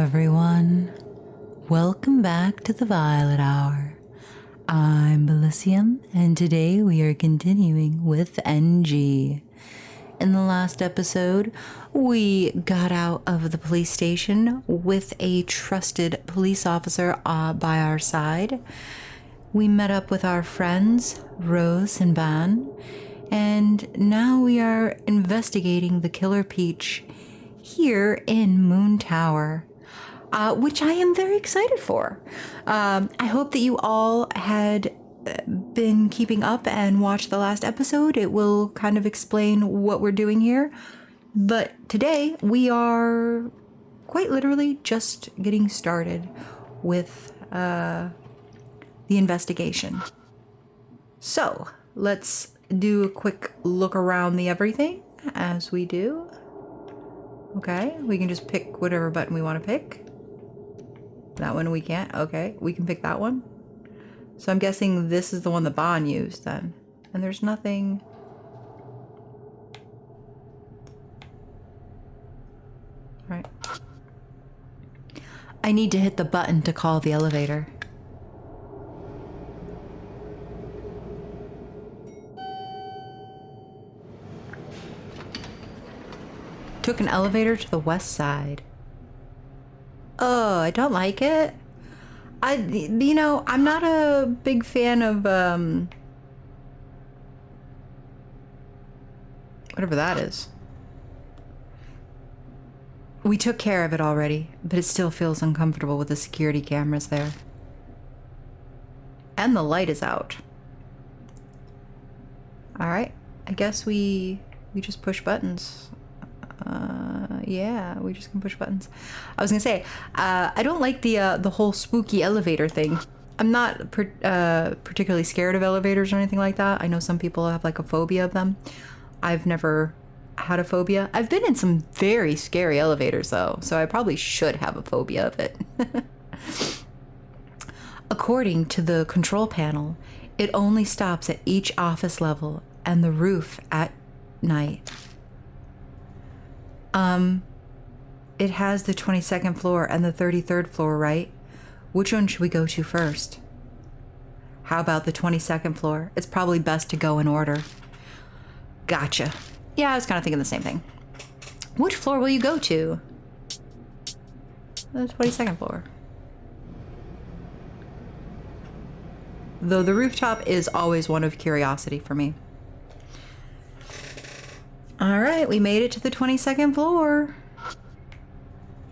everyone. Welcome back to the Violet Hour. I'm Bilicium, and today we are continuing with NG. In the last episode, we got out of the police station with a trusted police officer by our side. We met up with our friends, Rose and Ban, and now we are investigating the Killer Peach here in Moon Tower, which I am very excited for. I hope that you all had been keeping up and watched the last episode. It will kind of explain what we're doing here. But today we are quite literally just getting started with the investigation. So let's do a quick look around the everything as we do. Okay, we can just pick whatever button we want to pick. That one we can't. Okay, we can pick that one. So I'm guessing this is the one that Bon used then. And there's nothing... Right. I need to hit the button to call the elevator. Took an elevator to the west side. Oh, I don't like it. I'm not a big fan of, whatever that is. We took care of it already, but it still feels uncomfortable with the security cameras there. And the light is out. All right, I guess we just push buttons. Yeah, we just can push buttons. I was gonna say, I don't like the whole spooky elevator thing. I'm not particularly scared of elevators or anything like that. I know some people have like a phobia of them. I've never had a phobia. I've been in some very scary elevators though, so I probably should have a phobia of it. According to the control panel, it only stops at each office level and the roof at night. It has the 22nd floor and the 33rd floor, right? Which one should we go to first? How about the 22nd floor? It's probably best to go in order. Gotcha. Yeah, I was kind of thinking the same thing. Which floor will you go to? The 22nd floor. Though the rooftop is always one of curiosity for me. All right, we made it to the 22nd floor.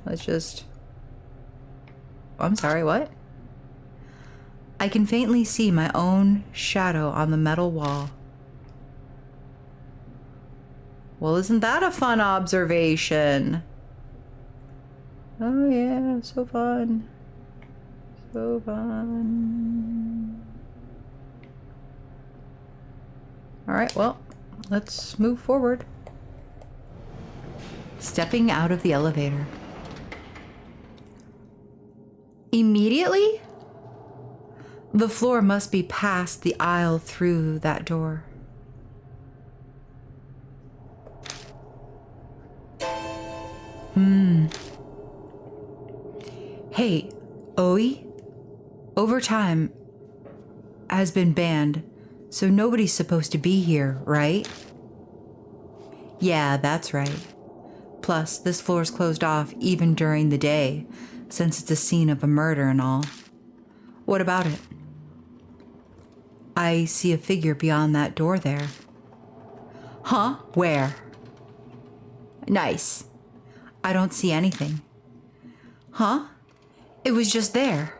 Let's just... I'm sorry, what? I can faintly see my own shadow on the metal wall. Well, isn't that a fun observation? Oh yeah, so fun. So fun. All right, well, let's move forward. Stepping out of the elevator. Immediately? The floor must be past the aisle through that door. Hey, Oi? Overtime has been banned, so nobody's supposed to be here, right? Yeah, that's right. Plus, this floor's closed off even during the day, since it's a scene of a murder and all. What about it? I see a figure beyond that door there. Huh? Where? Nice. I don't see anything. Huh? It was just there.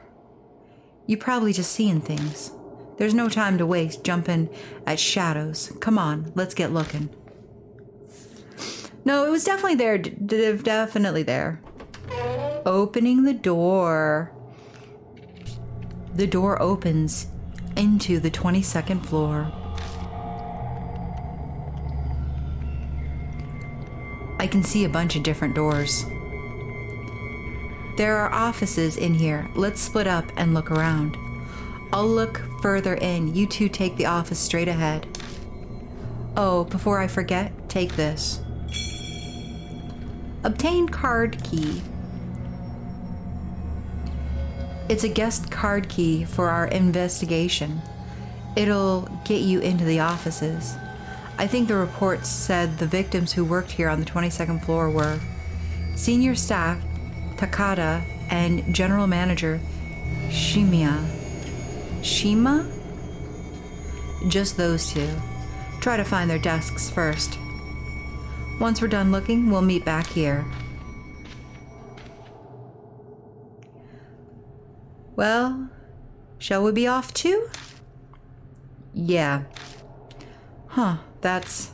You probably just seeing things. There's no time to waste jumping at shadows. Come on, let's get looking. No, it was definitely there. Definitely there. Opening the door. The door opens into the 22nd floor. I can see a bunch of different doors. There are offices in here. Let's split up and look around. I'll look further in. You two take the office straight ahead. Oh, before I forget, take this. Obtain card key. It's a guest card key for our investigation. It'll get you into the offices. I think the reports said the victims who worked here on the 22nd floor were senior staff Takada and general manager Shima? Just those two. Try to find their desks first. Once we're done looking, we'll meet back here. Well, shall we be off too? Yeah. Huh, that's...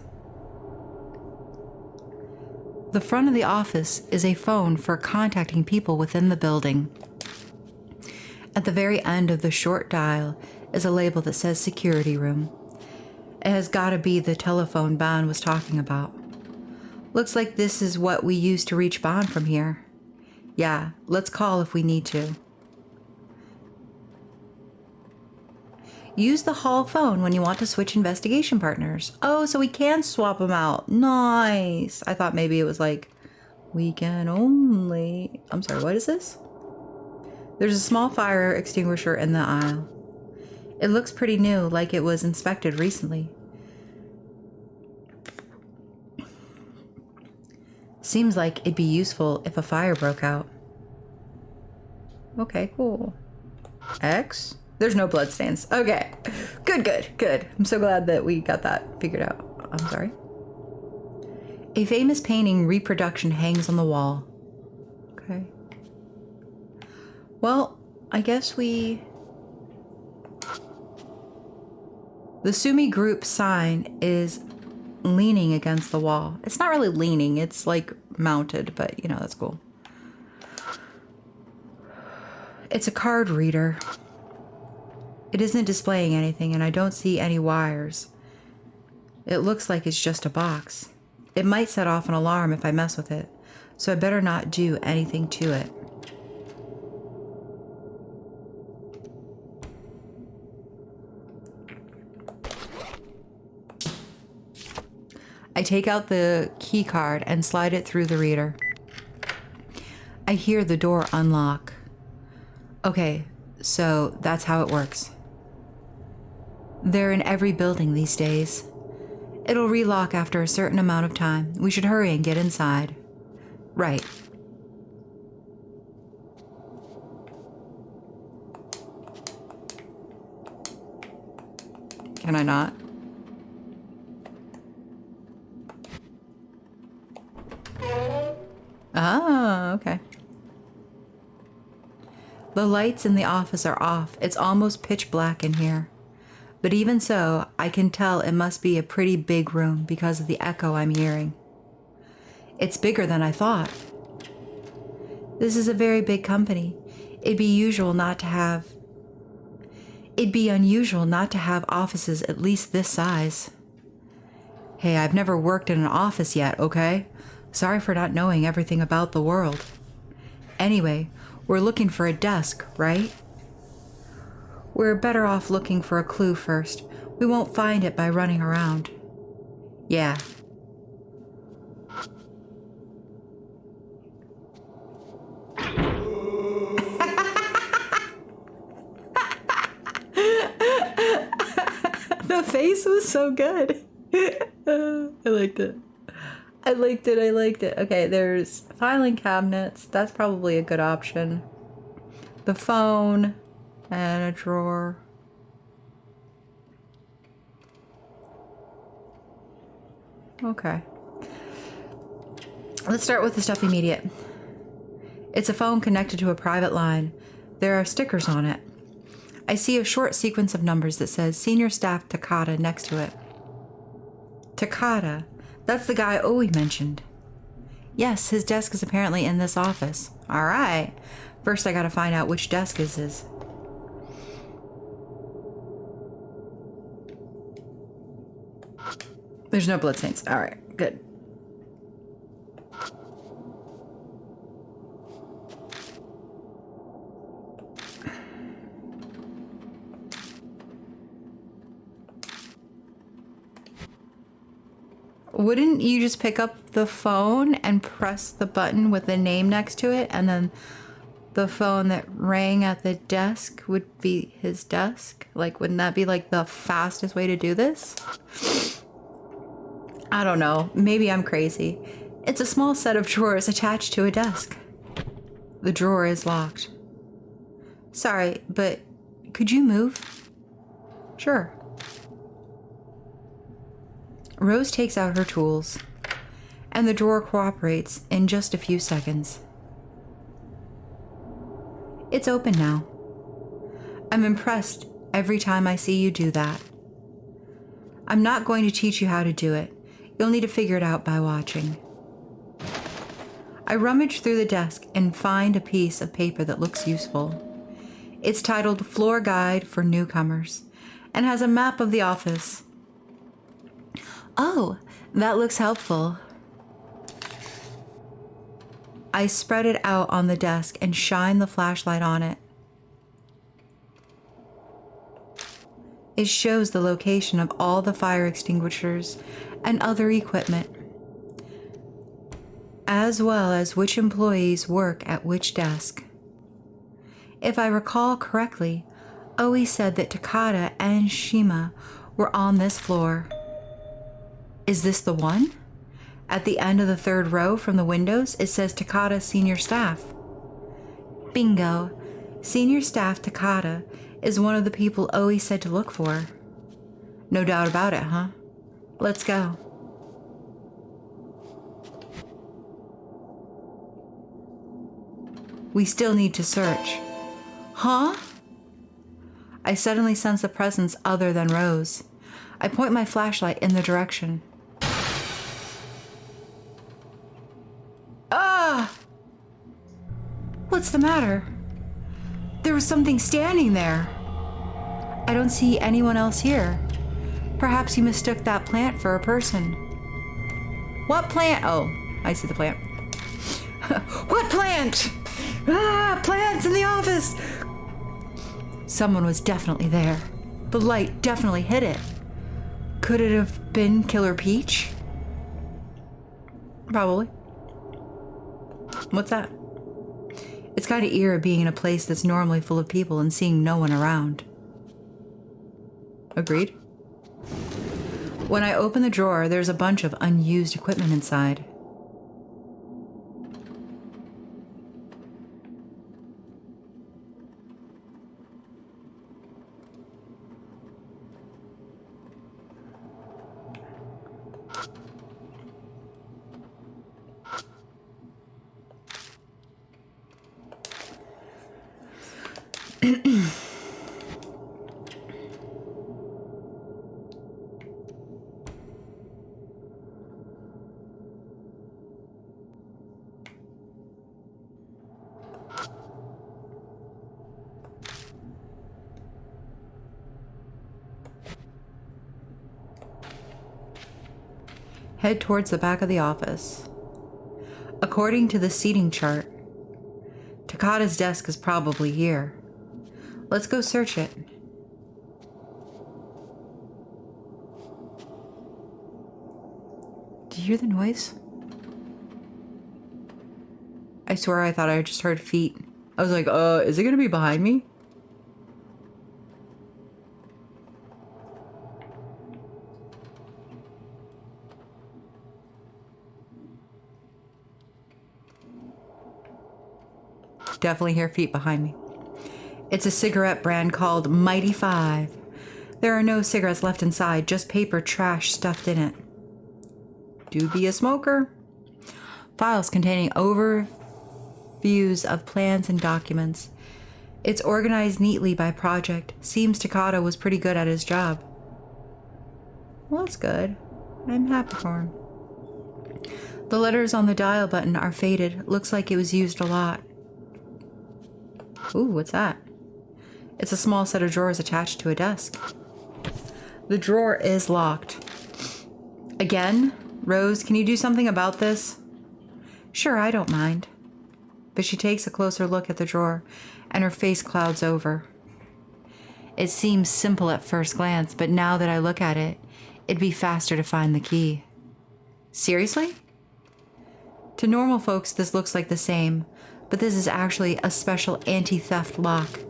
The front of the office is a phone for contacting people within the building. At the very end of the short dial is a label that says security room. It has got to be the telephone Bond was talking about. Looks like this is what we use to reach Bond from here. Yeah, let's call if we need to. Use the hall phone when you want to switch investigation partners. Oh, so we can swap them out. Nice. I thought maybe it was like weekend only. I'm sorry, what is this? There's a small fire extinguisher in the aisle. It looks pretty new, like it was inspected recently. Seems like it'd be useful if a fire broke out. Okay, cool. X? There's no bloodstains. Okay. Good. I'm so glad that we got that figured out. I'm sorry. A famous painting reproduction hangs on the wall. Okay. Well, I guess we... The Sumi Group sign is leaning against the wall. It's not really leaning, it's like mounted, but you know, that's cool. It's a card reader. It isn't displaying anything, and I don't see any wires. It looks like it's just a box. It might set off an alarm if I mess with it, so I better not do anything to it. I take out the key card and slide it through the reader. I hear the door unlock. Okay, so that's how it works. They're in every building these days. It'll relock after a certain amount of time. We should hurry and get inside. Right. Can I not? Oh, okay. The lights in the office are off. It's almost pitch black in here. But even so, I can tell it must be a pretty big room because of the echo I'm hearing. It's bigger than I thought. This is a very big company. It'd be unusual not to have offices at least this size. Hey, I've never worked in an office yet, okay? Sorry for not knowing everything about the world. Anyway, we're looking for a desk, right? We're better off looking for a clue first. We won't find it by running around. Yeah. The face was so good. I liked it. I liked it. Okay, there's filing cabinets. That's probably a good option. The phone and a drawer. Okay. Let's start with the stuff immediate. It's a phone connected to a private line. There are stickers on it. I see a short sequence of numbers that says Senior Staff Takada next to it. Takada? That's the guy Owie mentioned. Yes, his desk is apparently in this office. All right. First, I gotta find out which desk is his. There's no bloodstains. All right, good. Wouldn't you just pick up the phone and press the button with the name next to it and then the phone that rang at the desk would be his desk? Like, wouldn't that be like the fastest way to do this? I don't know. Maybe I'm crazy. It's a small set of drawers attached to a desk. The drawer is locked. Sorry, but could you move? Sure. Rose takes out her tools, and the drawer cooperates in just a few seconds. It's open now. I'm impressed every time I see you do that. I'm not going to teach you how to do it. You'll need to figure it out by watching. I rummage through the desk and find a piece of paper that looks useful. It's titled Floor Guide for Newcomers and has a map of the office. Oh, that looks helpful. I spread it out on the desk and shine the flashlight on it. It shows the location of all the fire extinguishers and other equipment, as well as which employees work at which desk. If I recall correctly, Oe said that Takada and Shima were on this floor. Is this the one? At the end of the third row from the windows, it says Takada Senior Staff. Bingo. Senior Staff Takada is one of the people Oe said to look for. No doubt about it, huh? Let's go. We still need to search. Huh? I suddenly sense a presence other than Rose. I point my flashlight in the direction. Ah! What's the matter? There was something standing there. I don't see anyone else here. Perhaps you mistook that plant for a person. What plant? Oh, I see the plant. What plant? Ah, plants in the office! Someone was definitely there. The light definitely hit it. Could it have been Killer Peach? Probably. What's that? It's kind of eerie being in a place that's normally full of people and seeing no one around. Agreed. When I open the drawer, there's a bunch of unused equipment inside. Head towards the back of the office. According to the seating chart, Takada's desk is probably here. Let's go search it. Do you hear the noise? I swear I thought I just heard feet. I was like, is it gonna be behind me? Definitely hear feet behind me. It's a cigarette brand called Mighty 5. There are no cigarettes left inside, just paper trash stuffed in it. Do be a smoker. Files containing overviews of plans and documents. It's organized neatly by project. Seems Takada was pretty good at his job. Well, that's good. I'm happy for him. The letters on the dial button are faded. Looks like it was used a lot. Ooh, what's that? It's a small set of drawers attached to a desk. The drawer is locked. Again? Rose, can you do something about this? Sure, I don't mind. But she takes a closer look at the drawer, and her face clouds over. It seems simple at first glance, but now that I look at it, it'd be faster to find the key. Seriously? To normal folks, this looks like the same, but this is actually a special anti-theft lock.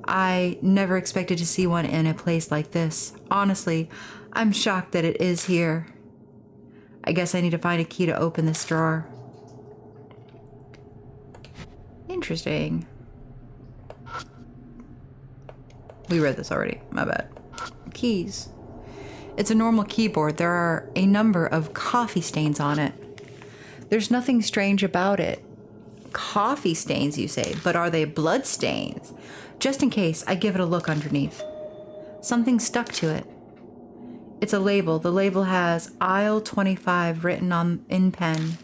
I never expected to see one in a place like this. Honestly, I'm shocked that it is here. I guess I need to find a key to open this drawer. Interesting. We read this already. My bad. Keys. It's a normal keyboard. There are a number of coffee stains on it. There's nothing strange about it. Coffee stains, you say, but are they blood stains? Just in case, I give it a look underneath. Something stuck to it. It's a label. The label has aisle 25 written on in pen.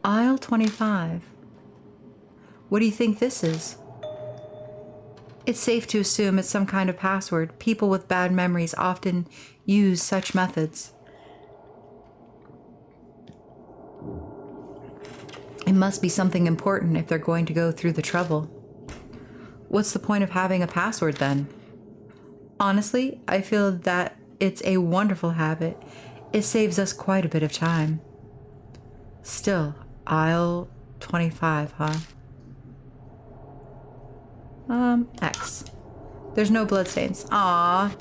Aisle 25. What do you think this is? It's safe to assume it's some kind of password. People with bad memories often use such methods. It must be something important if they're going to go through the trouble. What's the point of having a password then? Honestly, I feel that it's a wonderful habit. It saves us quite a bit of time. Still, aisle 25, huh? X. There's no bloodstains. Aww. I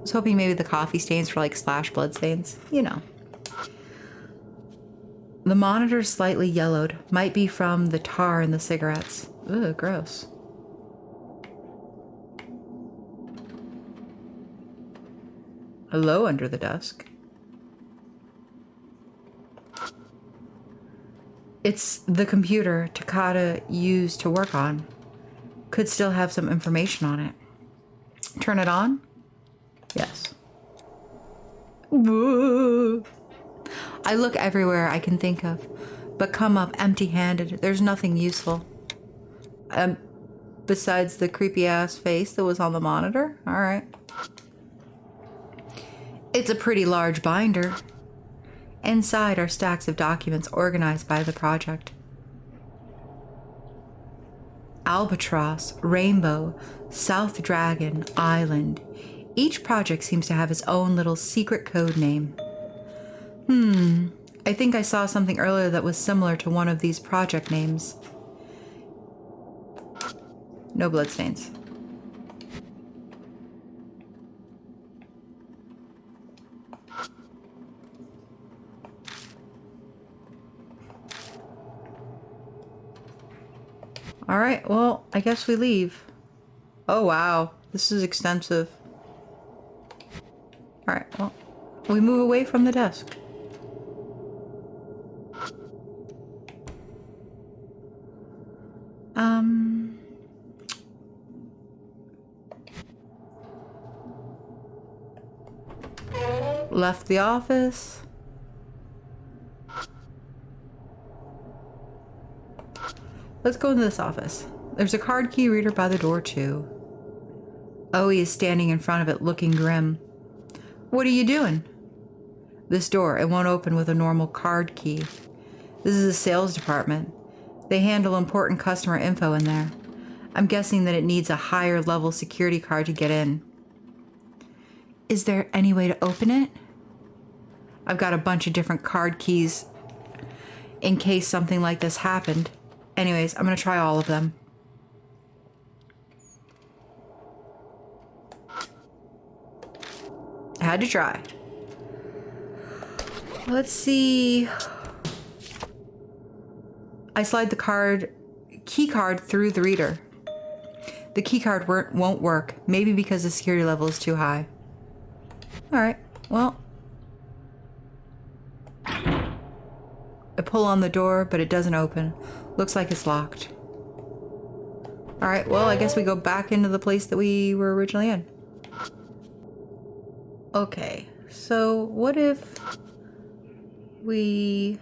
was hoping maybe the coffee stains were like slash bloodstains. You know. The monitor's slightly yellowed. Might be from the tar in the cigarettes. Ugh, gross. Hello under the desk. It's the computer Takata used to work on. Could still have some information on it. Turn it on? Yes. Whoa. I look everywhere I can think of, but come up empty-handed. There's nothing useful. Besides the creepy-ass face that was on the monitor? All right. It's a pretty large binder. Inside are stacks of documents organized by the project. Albatross, Rainbow, South Dragon, Island. Each project seems to have its own little secret code name. I think I saw something earlier that was similar to one of these project names. No bloodstains. All right, well, I guess we leave. Oh, wow. This is extensive. All right, well, we move away from the desk. Left the office. Let's go into this office. There's a card key reader by the door, too. Oe is standing in front of it, looking grim. What are you doing? This door, it won't open with a normal card key. This is the sales department. They handle important customer info in there. I'm guessing that it needs a higher level security card to get in. Is there any way to open it? I've got a bunch of different card keys in case something like this happened. Anyways, I'm going to try all of them. I had to try. Let's see. I slide the key card through the reader. The key card won't work. Maybe because the security level is too high. All right, well. I pull on the door, but it doesn't open. Looks like it's locked. All right, well, I guess we go back into the place that we were originally in. Okay, so what if we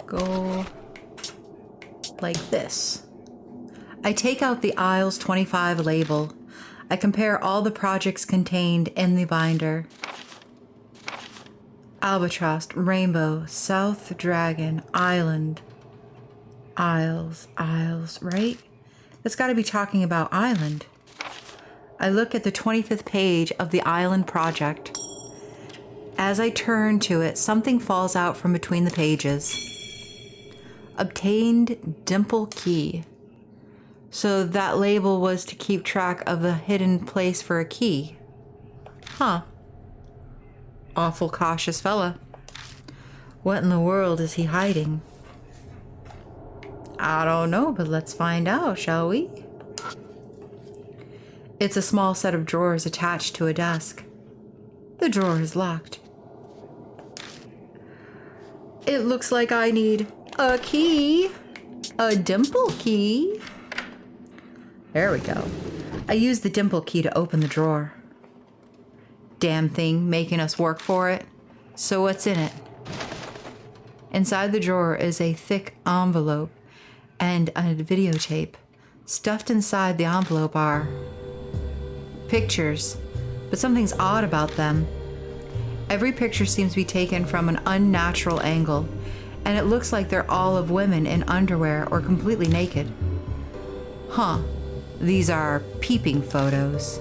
go like this? I take out the aisles 25 label. I compare all the projects contained in the binder. Albatross, Rainbow, South Dragon, Island, Isles, right? That's got to be talking about Island. I look at the 25th page of the Island project. As I turn to it, something falls out from between the pages. Obtained dimple key. So that label was to keep track of the hidden place for a key. Huh. Awful cautious fella. What in the world is he hiding? I don't know, but let's find out, shall we? It's a small set of drawers attached to a desk. The drawer is locked. It looks like I need a key. A dimple key. There we go. I used the dimple key to open the drawer. Damn thing making us work for it. So what's in it? Inside the drawer is a thick envelope and a videotape. Stuffed inside the envelope are pictures, but something's odd about them. Every picture seems to be taken from an unnatural angle, and it looks like they're all of women in underwear or completely naked. Huh, these are peeping photos.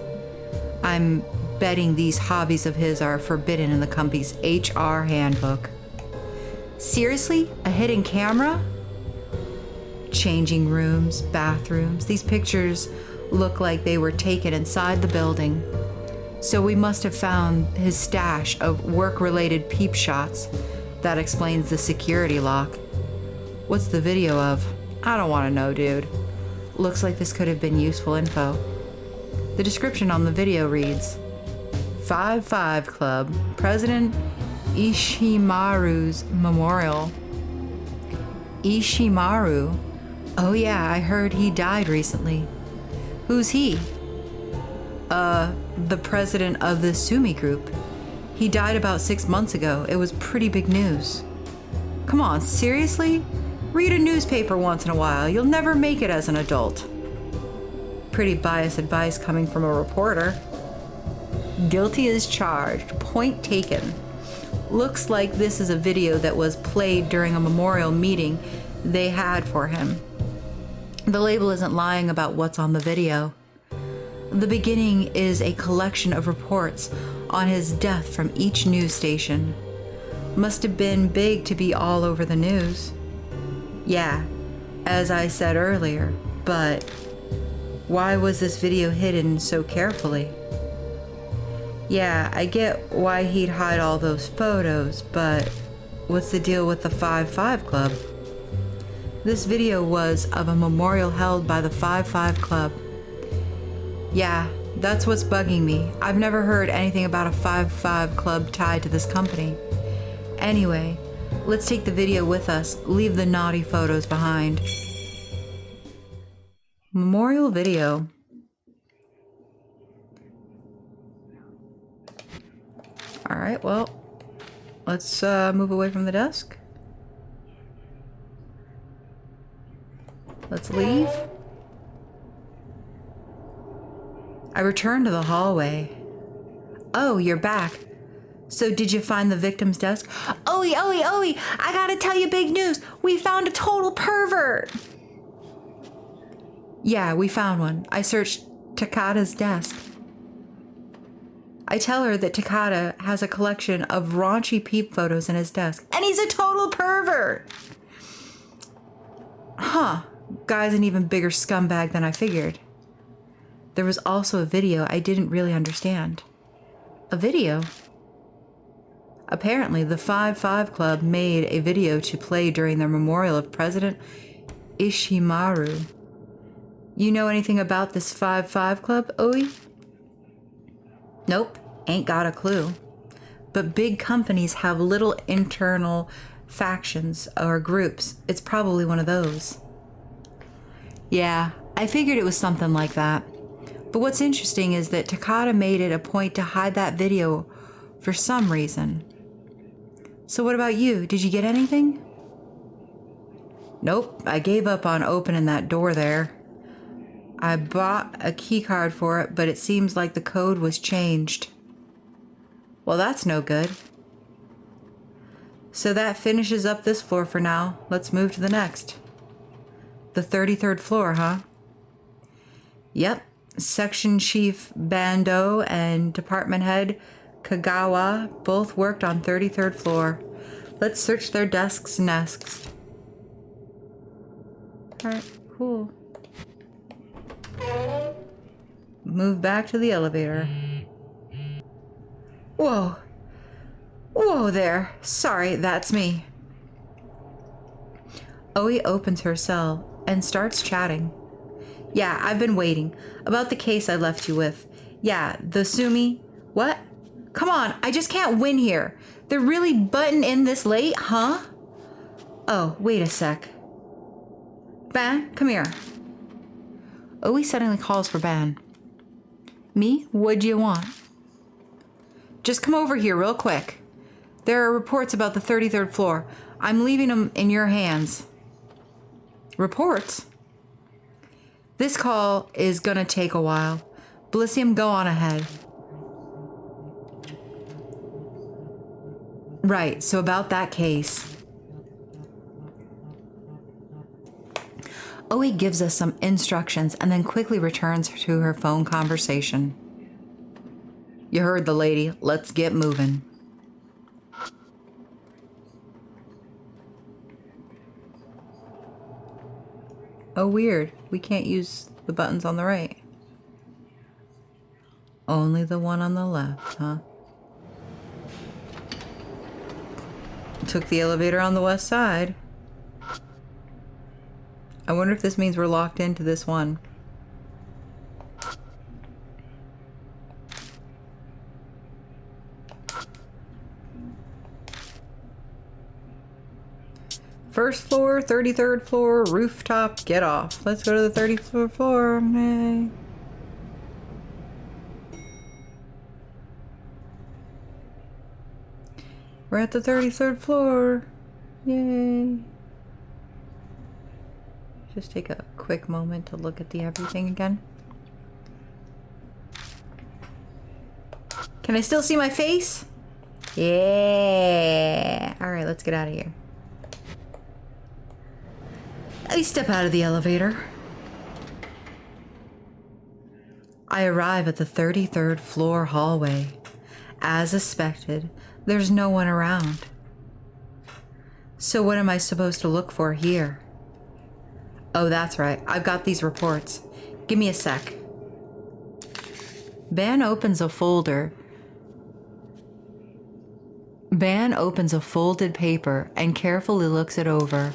I'm betting these hobbies of his are forbidden in the company's HR handbook. Seriously? A hidden camera? Changing rooms, bathrooms. These pictures look like they were taken inside the building. So we must have found his stash of work-related peep shots. That explains the security lock. What's the video of? I don't want to know, dude. Looks like this could have been useful info. The description on the video reads, 5-5 Club, President Ishimaru's Memorial. Ishimaru? Oh yeah, I heard he died recently. Who's he? The president of the Sumi Group. He died about 6 months ago. It was pretty big news. Come on, seriously? Read a newspaper once in a while. You'll never make it as an adult. Pretty biased advice coming from a reporter. Guilty as charged. Point taken. Looks like this is a video that was played during a memorial meeting they had for him. The label isn't lying about what's on the video. The beginning is a collection of reports on his death from each news station. Must have been big to be all over the news. Yeah, as I said earlier, but why was this video hidden so carefully? Yeah, I get why he'd hide all those photos, but what's the deal with the 5-5 Club? This video was of a memorial held by the 5-5 Club. Yeah, that's what's bugging me. I've never heard anything about a 5-5 Club tied to this company. Anyway, let's take the video with us. Leave the naughty photos behind. Memorial video. All right, well, let's move away from the desk. Let's leave. I returned to the hallway. Oh, you're back. So did you find the victim's desk? Owie, I gotta tell you big news. We found a total pervert. Yeah, we found one. I searched Takada's desk. I tell her that Takada has a collection of raunchy peep photos in his desk. And he's a total pervert. Huh. Guy's an even bigger scumbag than I figured. There was also a video I didn't really understand. A video? Apparently, the 5-5 Club made a video to play during their memorial of President Ishimaru. You know anything about this 5-5 Club, Owie? Nope, ain't got a clue. But big companies have little internal factions or groups. It's probably one of those. Yeah, I figured it was something like that. But what's interesting is that Takada made it a point to hide that video for some reason. So what about you? Did you get anything? Nope, I gave up on opening that door there. I bought a key card for it, but it seems like the code was changed. Well, that's no good. So that finishes up this floor for now. Let's move to the next. The 33rd floor, huh? Yep. Section Chief Bando and Department Head Kagawa both worked on 33rd floor. Let's search their desks next. Alright, cool. Move back to the elevator. Whoa. Whoa there. Sorry, that's me. Oe opens her cell and starts chatting. Yeah, I've been waiting. About the case I left you with. Yeah, the Sumi... What? Come on, I just can't win here. They're really butting in this late, huh? Oh, wait a sec. Ban, come here. Oe suddenly calls for Ban. Me? What'd you want? Just come over here real quick. There are reports about the 33rd floor. I'm leaving them in your hands. Reports? This call is gonna take a while. Bilicium, go on ahead. Right, so about that case. Oe gives us some instructions and then quickly returns to her phone conversation. You heard the lady. Let's get moving. Oh, weird. We can't use the buttons on the right. Only the one on the left, huh? Took the elevator on the west side. I wonder if this means we're locked into this one. First floor, 33rd floor, rooftop, get off. Let's go to the 33rd floor. Yay. We're at the 33rd floor. Yay. Just take a quick moment to look at the everything again. Can I still see my face? Yeah. All right, let's get out of here. I step out of the elevator. I arrive at the 33rd floor hallway. As expected, there's no one around. So what am I supposed to look for here? Oh, that's right. I've got these reports. Give me a sec. Ban opens a folder. Ban opens a folded paper and carefully looks it over.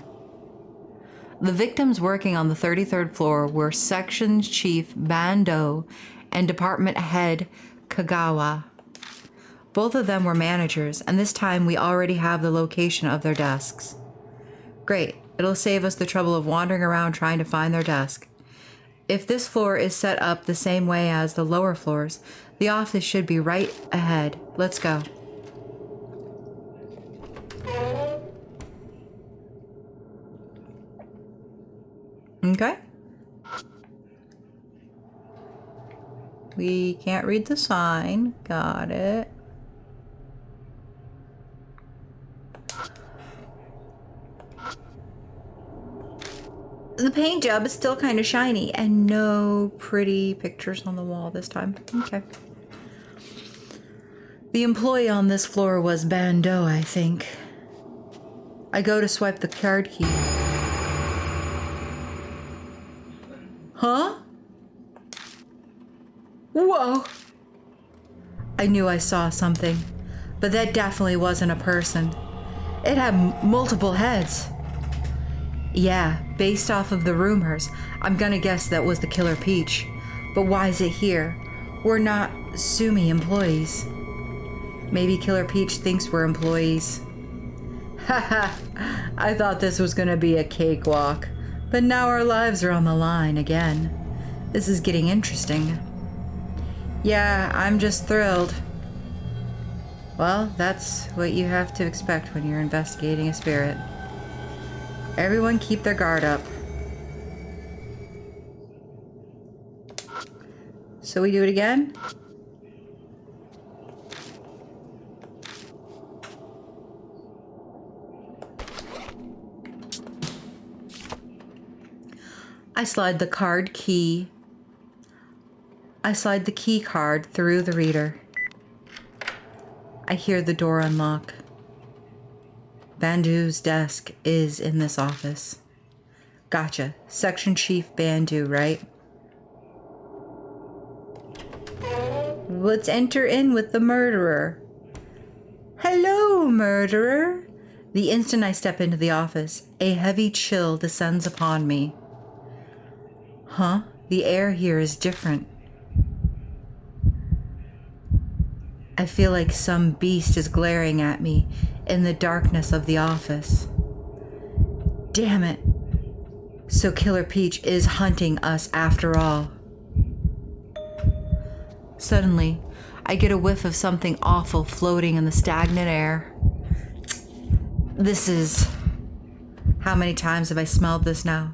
The victims working on the 33rd floor were Section Chief Bando and Department Head Kagawa. Both of them were managers, and this time we already have the location of their desks. Great. It'll save us the trouble of wandering around trying to find their desk. If this floor is set up the same way as the lower floors, the office should be right ahead. Let's go. Okay. We can't read the sign. Got it. The paint job is still kind of shiny and no pretty pictures on the wall this time. Okay. The employee on this floor was Bando, I think. I go to swipe the card key. Huh? Whoa. I knew I saw something, but that definitely wasn't a person. It had multiple heads. Yeah, based off of the rumors, I'm gonna guess that was the Killer Peach. But why is it here? We're not Sumi employees. Maybe Killer Peach thinks we're employees. Haha, I thought this was gonna be a cakewalk. But now our lives are on the line again. This is getting interesting. Yeah, I'm just thrilled. Well, that's what you have to expect when you're investigating a spirit. Everyone keep their guard up. So we do it again? I slide the key card through the reader. I hear the door unlock. Bandu's desk is in this office. Gotcha. Section Chief Bandu, right? Let's enter in with the murderer. Hello, murderer. The instant I step into the office, a heavy chill descends upon me. Huh? The air here is different. I feel like some beast is glaring at me in the darkness of the office. Damn it. So Killer Peach is hunting us after all. Suddenly, I get a whiff of something awful floating in the stagnant air. This is... How many times have I smelled this now?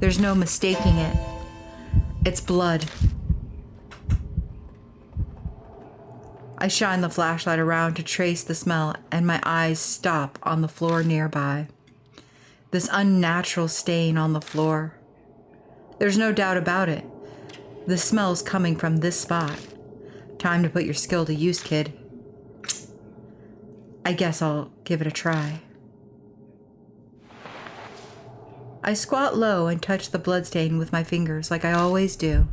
There's no mistaking it. It's blood. I shine the flashlight around to trace the smell, and my eyes stop on the floor nearby. This unnatural stain on the floor. There's no doubt about it. The smell's coming from this spot. Time to put your skill to use, kid. I guess I'll give it a try. I squat low and touch the bloodstain with my fingers like I always do.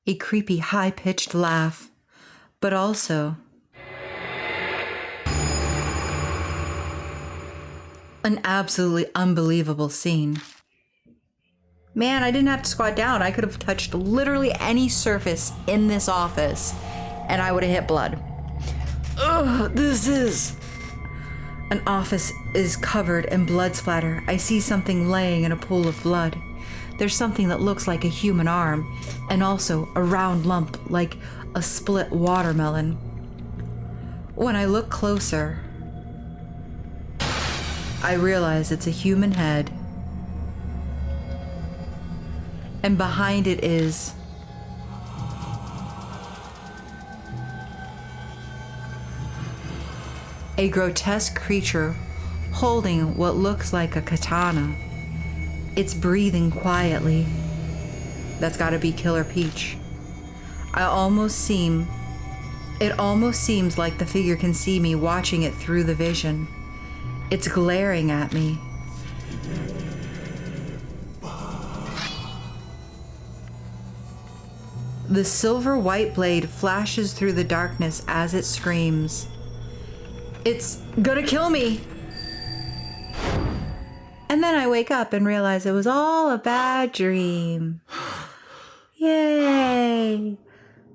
A creepy, high-pitched laugh, but also an absolutely unbelievable scene. Man, I didn't have to squat down. I could have touched literally any surface in this office, and I would have hit blood. Ugh, this is... An office is covered in blood splatter. I see something laying in a pool of blood. There's something that looks like a human arm, and also a round lump like a split watermelon. When I look closer, I realize it's a human head. And behind it is a grotesque creature holding what looks like a katana. It's breathing quietly. That's gotta be Killer Peach. It almost seems like the figure can see me watching it through the vision. It's glaring at me. The silver white blade flashes through the darkness as it screams. It's gonna kill me! And then I wake up and realize it was all a bad dream. Yay!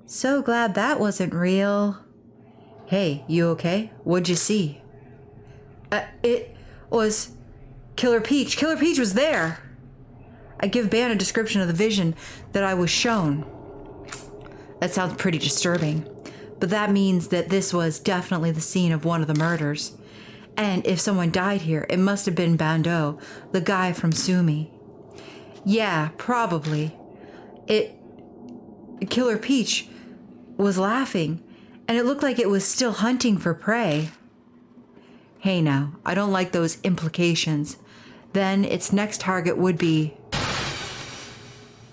So glad that wasn't real. Hey, you okay? What'd you see? It was Killer Peach. Killer Peach was there. I give Ban a description of the vision that I was shown. That sounds pretty disturbing, but that means that this was definitely the scene of one of the murders. And if someone died here, it must have been Bando, the guy from Sumi. Yeah, probably. Killer Peach was laughing, and it looked like it was still hunting for prey. Hey now, I don't like those implications. Then its next target would be...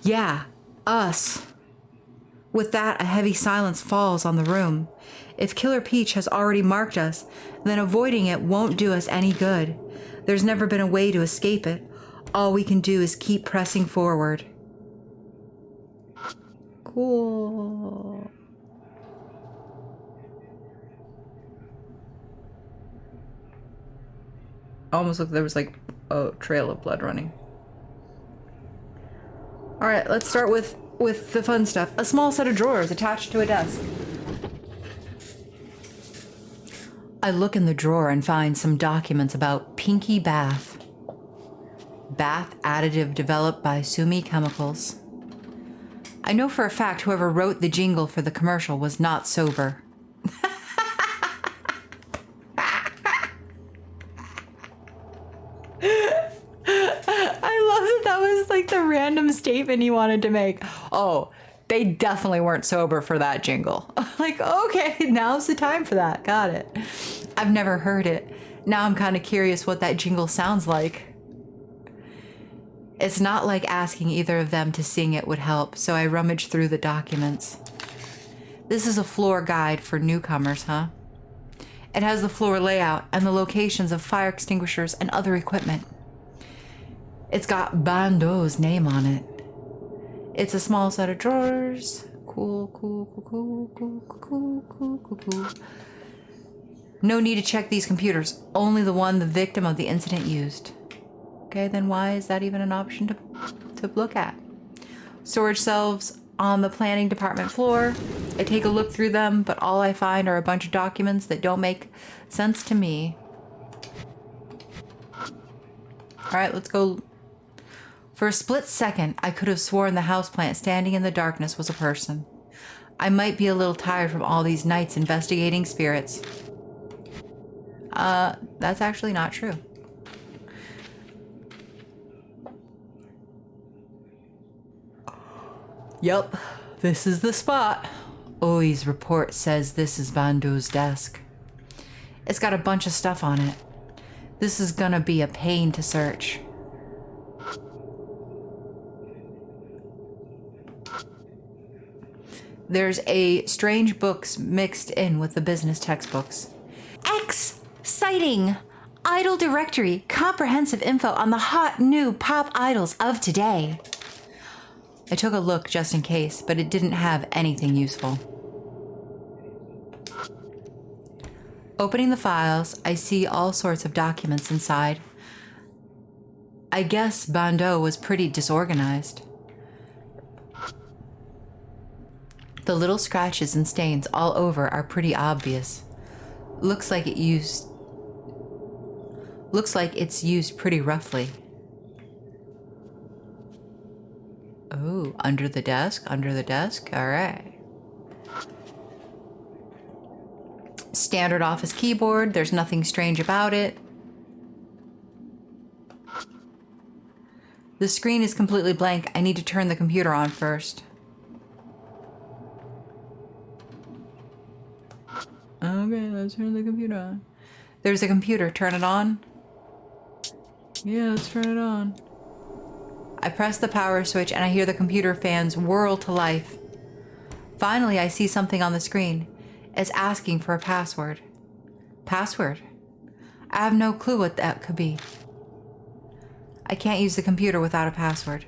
Yeah, us. With that, a heavy silence falls on the room. If Killer Peach has already marked us, then avoiding it won't do us any good. There's never been a way to escape it. All we can do is keep pressing forward. Cool. Almost looked there was like a trail of blood running. All right, let's start with the fun stuff. A small set of drawers attached to a desk. I look in the drawer and find some documents about Pinky Bath. Bath additive developed by Sumi Chemicals. I know for a fact whoever wrote the jingle for the commercial was not sober. That was like the random statement he wanted to make. Oh, they definitely weren't sober for that jingle. Like, okay, now's the time for that. Got it. I've never heard it. Now I'm kind of curious what that jingle sounds like. It's not like asking either of them to sing it would help, so I rummaged through the documents. This is a floor guide for newcomers, huh? It has the floor layout and the locations of fire extinguishers and other equipment. It's got Bando's name on it. It's a small set of drawers. Cool. No need to check these computers, only the one the victim of the incident used. Okay, then why is that even an option to look at? Storage shelves on the planning department floor. I take a look through them, but all I find are a bunch of documents that don't make sense to me. All right, let's go. For a split second, I could have sworn the houseplant standing in the darkness was a person. I might be a little tired from all these nights investigating spirits. That's actually not true. Yup, this is the spot. Oi's report says this is Bando's desk. It's got a bunch of stuff on it. This is gonna be a pain to search. There's a strange books mixed in with the business textbooks. Exciting! Idol directory, comprehensive info on the hot new pop idols of today. I took a look just in case, but it didn't have anything useful. Opening the files, I see all sorts of documents inside. I guess Bando was pretty disorganized. The little scratches and stains all over are pretty obvious. Looks like it's used pretty roughly. Oh, under the desk, all right. Standard office keyboard, there's nothing strange about it. The screen is completely blank. I need to turn the computer on first. Okay, let's turn the computer on. There's a computer, turn it on. Yeah, let's turn it on. I press the power switch and I hear the computer fans whirl to life. Finally, I see something on the screen. It's asking for a password. Password? I have no clue what that could be. I can't use the computer without a password.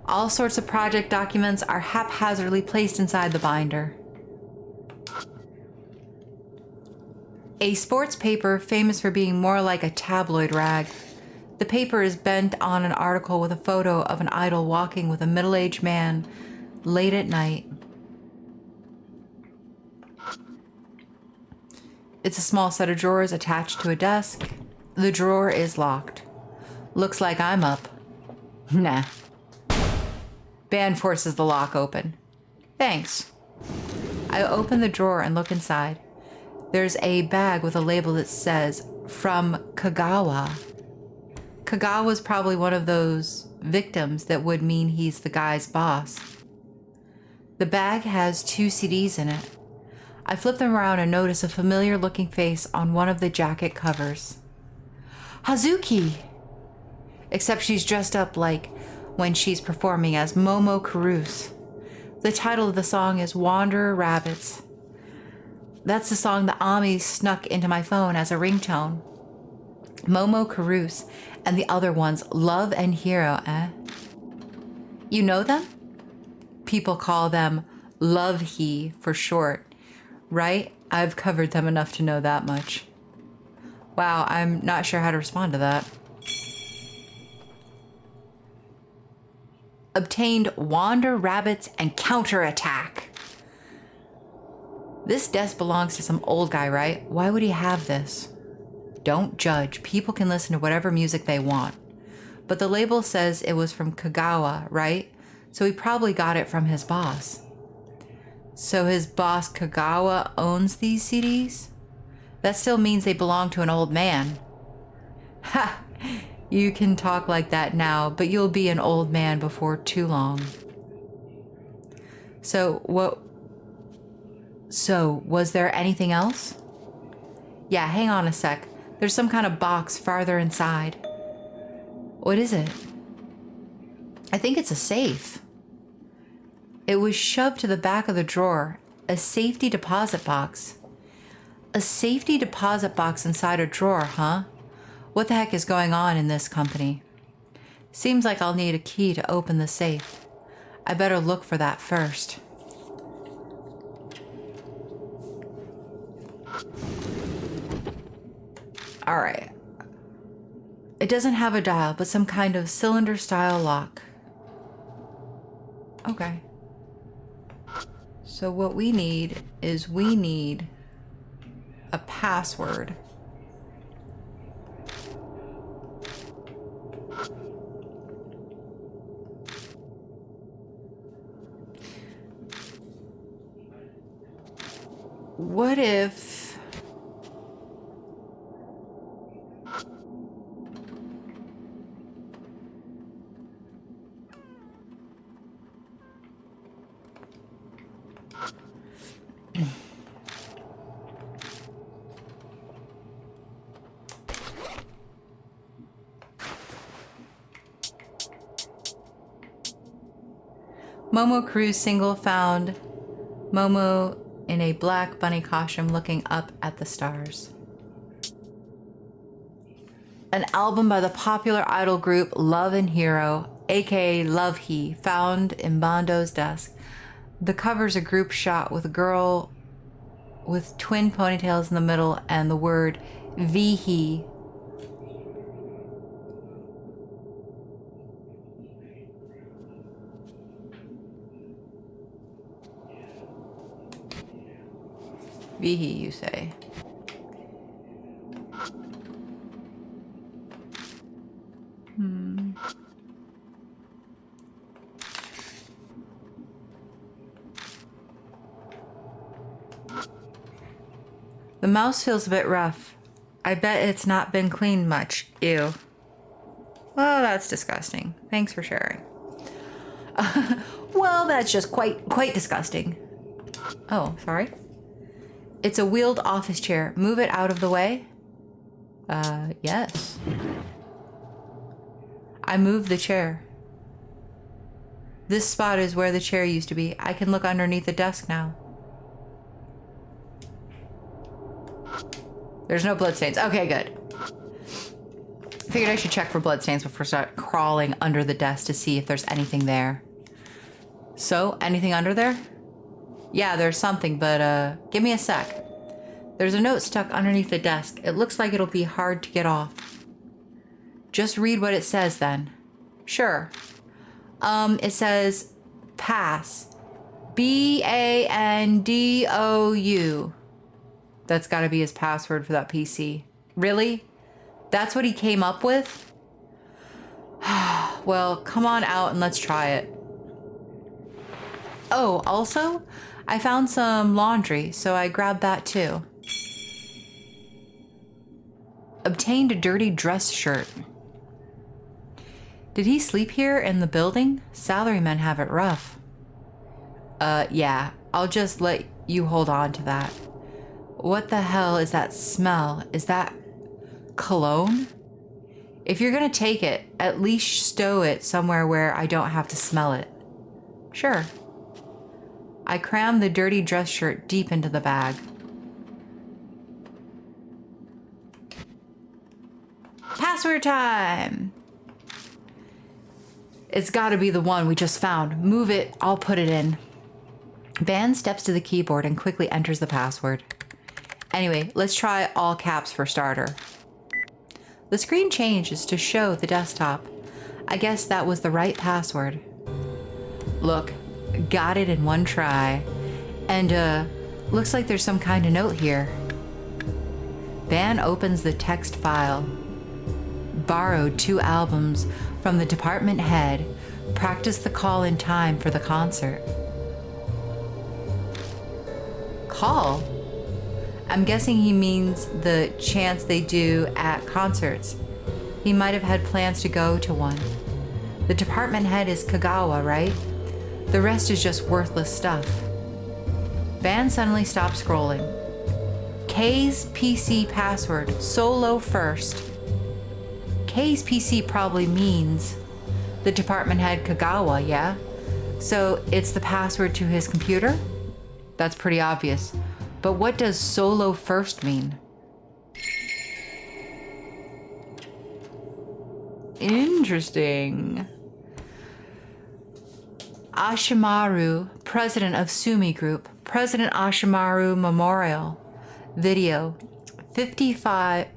All sorts of project documents are haphazardly placed inside the binder. A sports paper famous for being more like a tabloid rag. The paper is bent on an article with a photo of an idol walking with a middle-aged man late at night. It's a small set of drawers attached to a desk. The drawer is locked. Looks like I'm up. Nah. Band forces the lock open. Thanks. I open the drawer and look inside. There's a bag with a label that says, "From Kagawa." Kagawa's probably one of those victims that would mean he's the guy's boss. The bag has 2 CDs in it. I flip them around and notice a familiar looking face on one of the jacket covers. Hazuki! Except she's dressed up like when she's performing as Momo Caruso. The title of the song is Wanderer Rabbits. That's the song that Ami snuck into my phone as a ringtone. Momo Caruso and the other one's Love and Hero, eh? You know them? People call them Love He for short, right? I've covered them enough to know that much. Wow, I'm not sure how to respond to that. Obtained Wander Rabbits and Counterattack. This desk belongs to some old guy, right? Why would he have this? Don't judge. People can listen to whatever music they want. But the label says it was from Kagawa, right? So he probably got it from his boss. So his boss Kagawa owns these CDs? That still means they belong to an old man. Ha! You can talk like that now, but you'll be an old man before too long. So So, was there anything else? Yeah, hang on a sec. There's some kind of box farther inside. What is it? I think it's a safe. It was shoved to the back of the drawer. A safety deposit box. A safety deposit box inside a drawer, huh? What the heck is going on in this company? Seems like I'll need a key to open the safe. I better look for that first. All right. It doesn't have a dial, but some kind of cylinder-style lock. Okay. So what we need is a password. What if... Momo Cruz single found Momo in a black bunny costume looking up at the stars. An album by the popular idol group Love and Hero, aka Love He, found in Bondo's desk. The cover's a group shot with a girl with twin ponytails in the middle and the word Vihi. Vihi, you say? The mouse feels a bit rough. I bet it's not been cleaned much. Ew. Well, that's disgusting. Thanks for sharing. Well, that's just quite disgusting. Oh, sorry. It's a wheeled office chair. Move it out of the way. Yes. I moved the chair. This spot is where the chair used to be. I can look underneath the desk now. There's no bloodstains. Okay, good. Figured I should check for bloodstains before I start crawling under the desk to see if there's anything there. So, anything under there? Yeah, there's something, but give me a sec. There's a note stuck underneath the desk. It looks like it'll be hard to get off. Just read what it says then. Sure. It says pass. B-A-N-D-O-U. That's got to be his password for that PC. Really? That's what he came up with? Well, come on out and let's try it. Oh, also, I found some laundry, so I grabbed that too. Obtained a dirty dress shirt. Did he sleep here in the building? Salarymen have it rough. Yeah, I'll just let you hold on to that. What the hell is that smell? Is that cologne? If you're gonna take it, at least stow it somewhere where I don't have to smell it. Sure. I crammed the dirty dress shirt deep into the bag. Password time! It's gotta be the one we just found. Move it, I'll put it in. Van steps to the keyboard and quickly enters the password. Anyway, let's try all caps for starter. The screen changes to show the desktop. I guess that was the right password. Look, got it in one try. And, looks like there's some kind of note here. Van opens the text file. Borrowed 2 albums from the department head. Practiced the call in time for the concert. Call? I'm guessing he means the chants they do at concerts. He might have had plans to go to one. The department head is Kagawa, right? The rest is just worthless stuff. Van suddenly stopped scrolling. K's PC password, solo first. K's PC probably means the department head Kagawa, yeah? So it's the password to his computer? That's pretty obvious. But what does solo first mean? Interesting. Ashimaru, president of Sumi Group, President Ashimaru Memorial, video, 55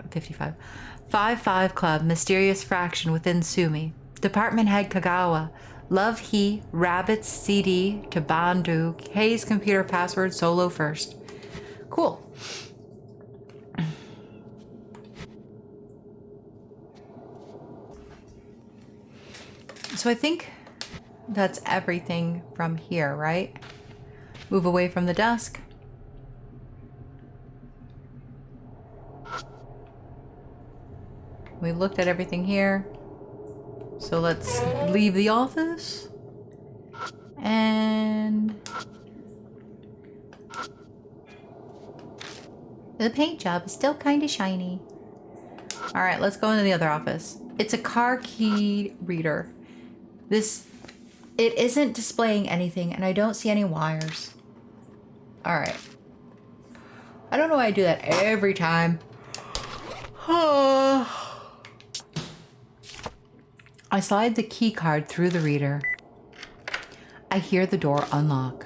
Club, mysterious fraction within Sumi, Department Head Kagawa, Love He, Rabbits CD to Bandu, K's computer password, solo first. Cool. So I think that's everything from here, right? Move away from the desk. We looked at everything here. So let's leave the office. And the paint job is still kind of shiny. All right, let's go into the other office. It's a car key reader. It isn't displaying anything, and I don't see any wires. All right. I don't know why I do that every time. I slide the key card through the reader. I hear the door unlock.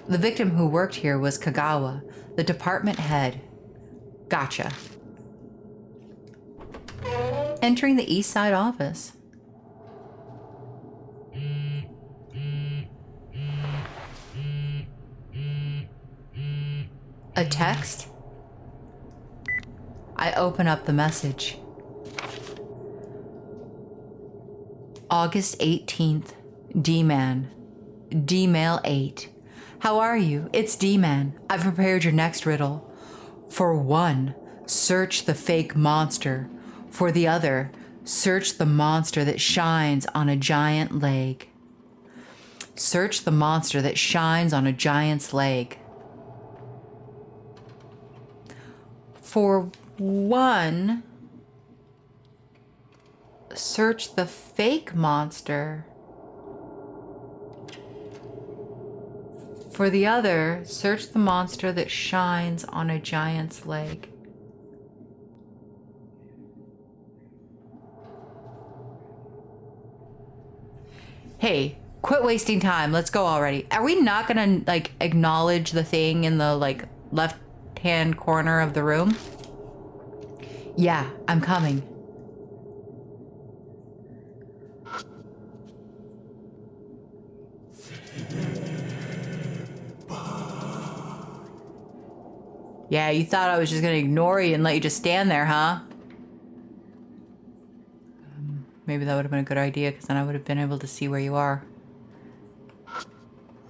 The victim who worked here was Kagawa, the department head. Gotcha. Entering the East Side office. A text? I open up the message. August 18th, D-Man. D-Mail 8. How are you? It's D-Man. I've prepared your next riddle. For one, search the fake monster. For the other, search the monster that shines on a giant leg. Search the monster that shines on a giant's leg. For one, search the fake monster. For the other, search the monster that shines on a giant's leg. Hey, quit wasting time. Let's go already. Are we not gonna like acknowledge the thing in the like left-hand corner of the room? Yeah, I'm coming. Yeah, you thought I was just gonna ignore you and let you just stand there, huh? Maybe that would have been a good idea, because then I would have been able to see where you are.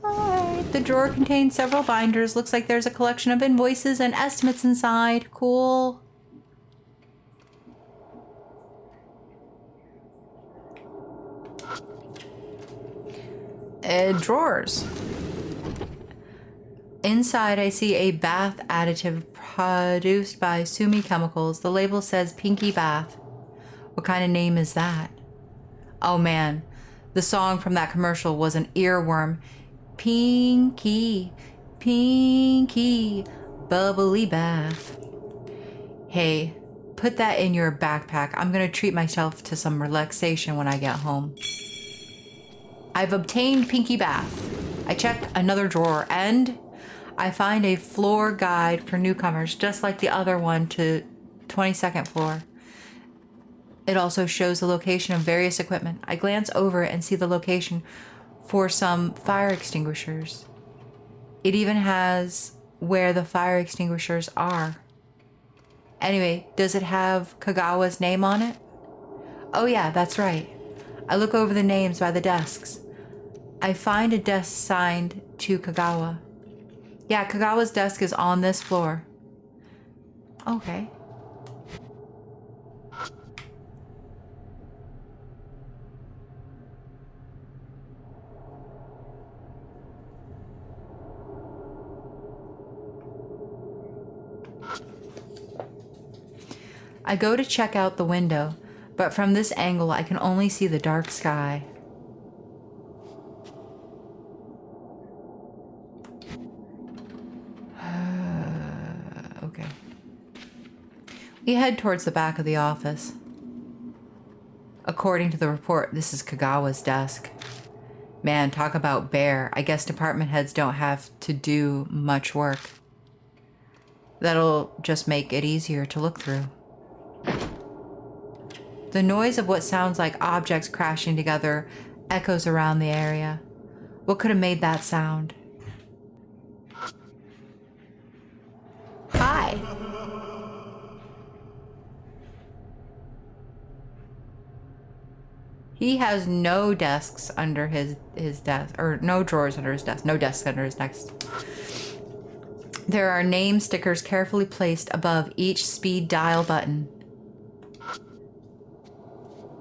Alright, the drawer contains several binders. Looks like there's a collection of invoices and estimates inside. Cool. Drawers. Inside, I see a bath additive produced by Sumi Chemicals. The label says Pinky Bath. What kind of name is that? Oh man, the song from that commercial was an earworm. Pinky, Pinky, bubbly bath. Hey, put that in your backpack. I'm gonna treat myself to some relaxation when I get home. I've obtained Pinky Bath. I check another drawer and I find a floor guide for newcomers, just like the other one to 22nd floor. It also shows the location of various equipment. I glance over it and see the location for some fire extinguishers. It even has where the fire extinguishers are. Anyway, does it have Kagawa's name on it? Oh yeah, that's right. I look over the names by the desks. I find a desk signed to Kagawa. Yeah, Kagawa's desk is on this floor. Okay. I go to check out the window, but from this angle I can only see the dark sky. Okay. We head towards the back of the office. According to the report, this is Kagawa's desk. Man, talk about bare. I guess department heads don't have to do much work. That'll just make it easier to look through. The noise of what sounds like objects crashing together echoes around the area. What could have made that sound? Hi. He has no desks under his desk, or no drawers under his desk, no desks under his desk. There are name stickers carefully placed above each speed dial button.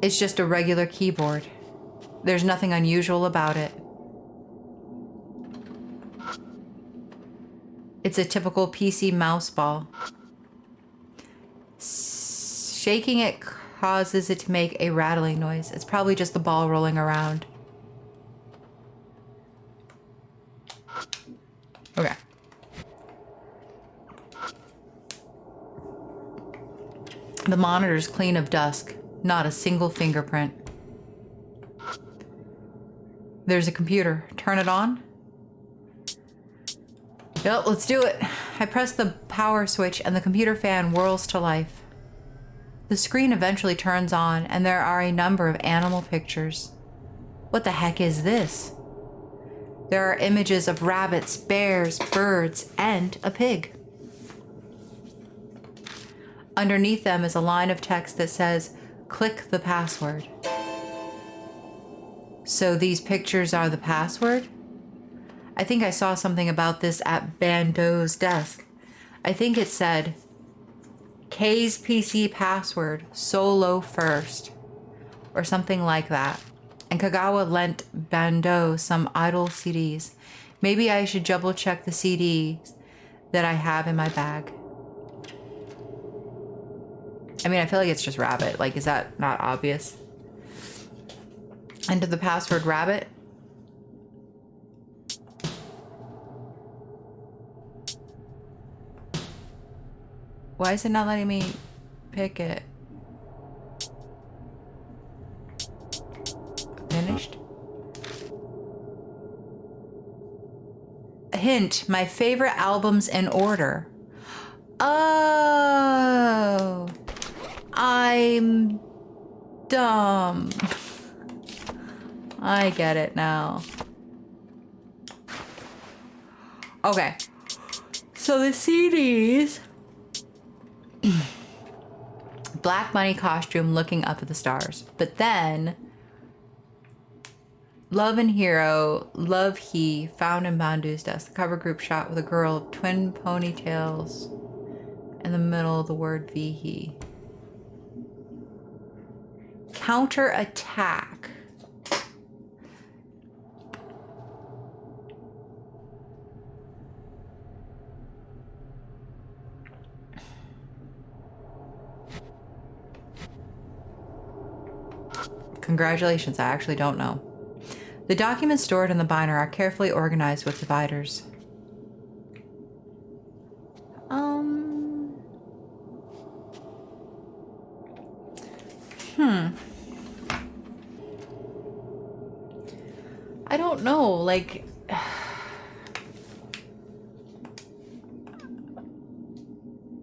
It's just a regular keyboard. There's nothing unusual about it. It's a typical PC mouse ball. Shaking it causes it to make a rattling noise. It's probably just the ball rolling around. Okay. The monitor's clean of dust. Not a single fingerprint. There's a computer. Turn it on. Yep, let's do it. I press the power switch and the computer fan whirls to life. The screen eventually turns on and there are a number of animal pictures. What the heck is this? There are images of rabbits, bears, birds, and a pig. Underneath them is a line of text that says, "Click the password." So these pictures are the password? I think I saw something about this at Van Doe's desk. I think it said, K's PC password, solo first, or something like that. And Kagawa lent Van Doe some idle CDs. Maybe I should double check the CDs that I have in my bag. I mean, I feel like it's just rabbit. Like, is that not obvious? Enter the password rabbit. Why is it not letting me pick it? Finished? A hint, my favorite albums in order. Oh, I'm dumb. I get it now. Okay. So the CDs. Black Bunny costume looking up at the stars. But then Love and Hero, Love He, found in Bandu's desk. The cover group shot with a girl of twin ponytails in the middle of the word Vihi. Counter attack. Congratulations, I actually don't know. The documents stored in the binder are carefully organized with dividers. I don't know, like...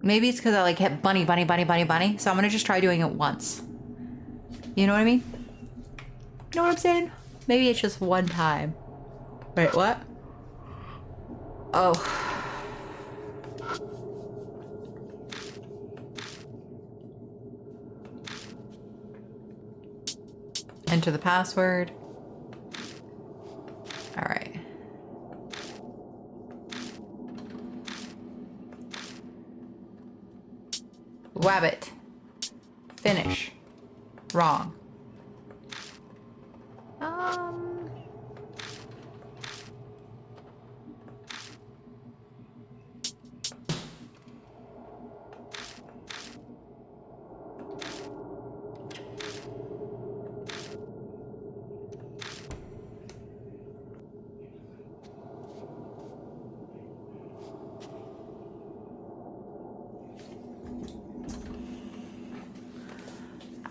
Maybe it's because I like hit bunny, bunny, bunny, bunny, bunny. So I'm gonna just try doing it once. You know what I mean? You know what I'm saying? Maybe it's just one time. Wait, what? Oh. Enter the password. All right. Wabbit. Finish. Wrong.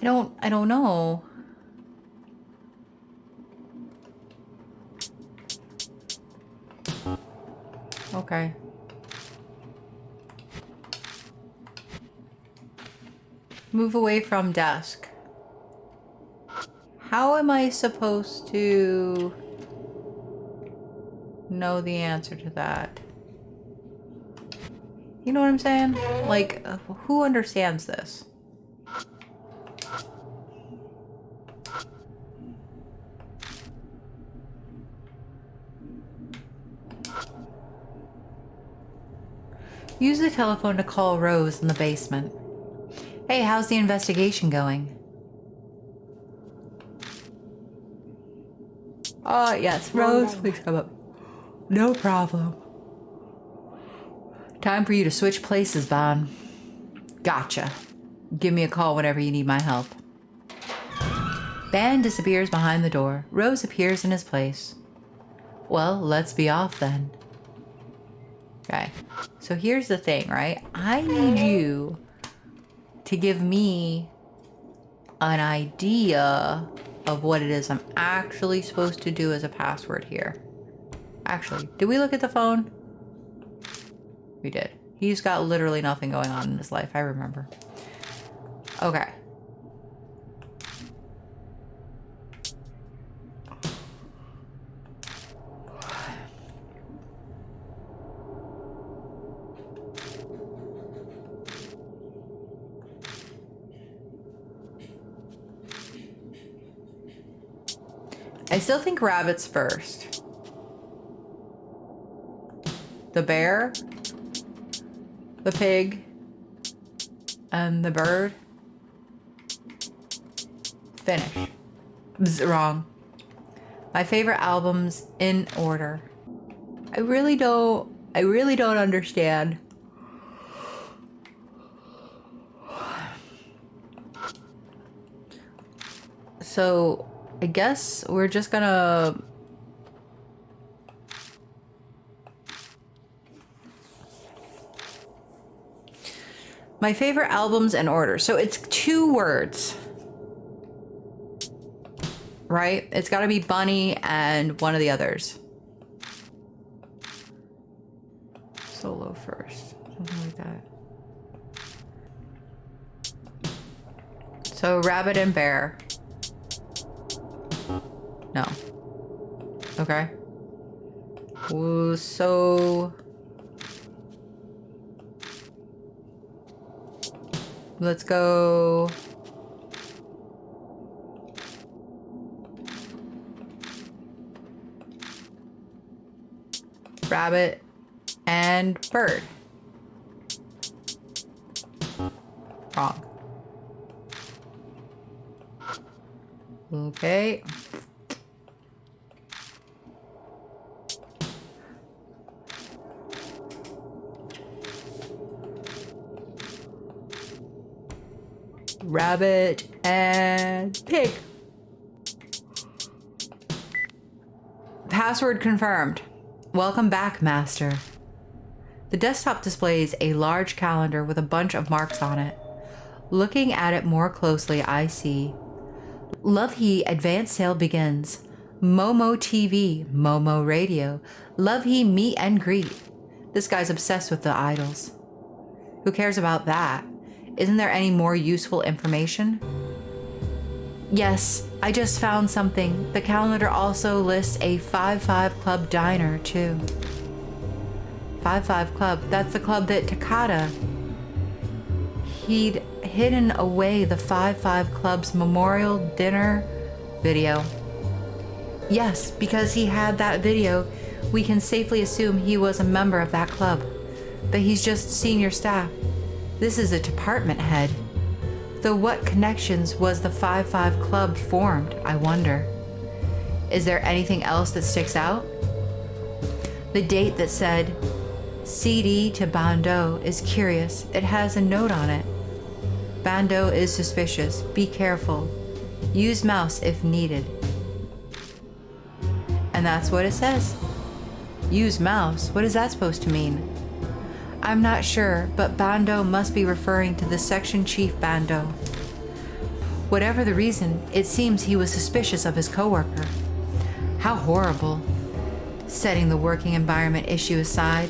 I don't know. Okay. Move away from desk. How am I supposed to know the answer to that? You know what I'm saying? Like, who understands this? Use the telephone to call Rose in the basement. Hey, how's the investigation going? Yes, Rose, please come up. No problem. Time for you to switch places, Bon. Gotcha. Give me a call whenever you need my help. Ban disappears behind the door. Rose appears in his place. Well, let's be off then. Okay. So here's the thing, right? I need you to give me an idea of what it is I'm actually supposed to do as a password here. Actually, did we look at the phone? We did. He's got literally nothing going on in his life, I remember. Okay. I still think rabbits first. The bear, the pig, and the bird. Finish. Bzz, wrong. My favorite albums in order. I really don't understand. So I guess we're just gonna my favorite albums in order. So it's 2 words, right? It's got to be Bunny and one of the others. Solo first, something like that. So rabbit and bear. No. Okay. Ooh, so let's go. Rabbit and bird. Wrong. Okay. Rabbit and pig. Password confirmed. Welcome back, Master. The desktop displays a large calendar with a bunch of marks on it. Looking at it more closely, I see Love He Advanced Sale begins. Momo TV, Momo Radio, Love He Meet and Greet. This guy's obsessed with the idols. Who cares about that? Isn't there any more useful information? Yes, I just found something. The calendar also lists a 5-5 Club diner, too. 5-5 Club, that's the club that Takada. He'd hidden away the 5-5 Club's memorial dinner video. Yes, because he had that video, we can safely assume he was a member of that club. But he's just senior staff. This is a department head. Though what connections was the 5-5 Club formed, I wonder? Is there anything else that sticks out? The date that said CD to Bando is curious. It has a note on it. Bando is suspicious. Be careful. Use mouse if needed. And that's what it says. Use mouse? What is that supposed to mean? I'm not sure, but Bando must be referring to the section chief Bando. Whatever the reason, it seems he was suspicious of his coworker. How horrible. Setting the working environment issue aside,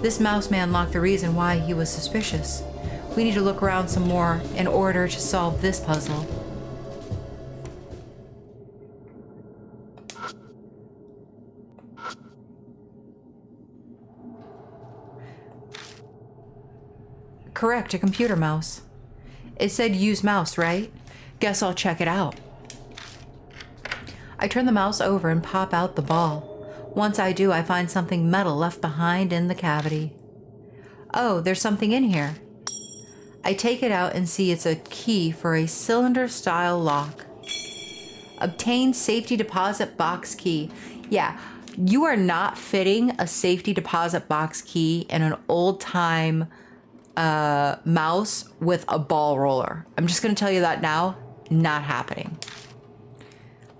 this mouse man locked the reason why he was suspicious. We need to look around some more in order to solve this puzzle. Correct, a computer mouse. It said use mouse, right? Guess I'll check it out. I turn the mouse over and pop out the ball. Once I do, I find something metal left behind in the cavity. Oh, there's something in here. I take it out and see it's a key for a cylinder-style lock. Obtain safety deposit box key. Yeah, you are not fitting a safety deposit box key in an old-time mouse with a ball roller. I'm just going to tell you that now. Not happening.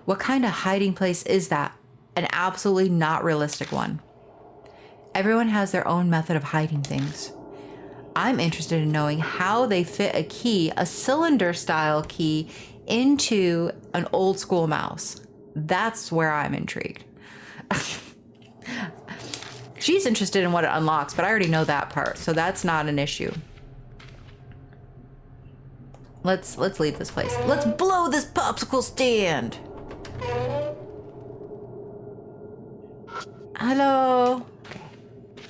What kind of hiding place is that? An absolutely not realistic one. Everyone has their own method of hiding things. I'm interested in knowing how they fit a key, a cylinder style key, into an old school mouse. That's where I'm intrigued. She's interested in what it unlocks, but I already know that part, so that's not an issue. Let's leave this place. Let's blow this popsicle stand. Hello. Okay.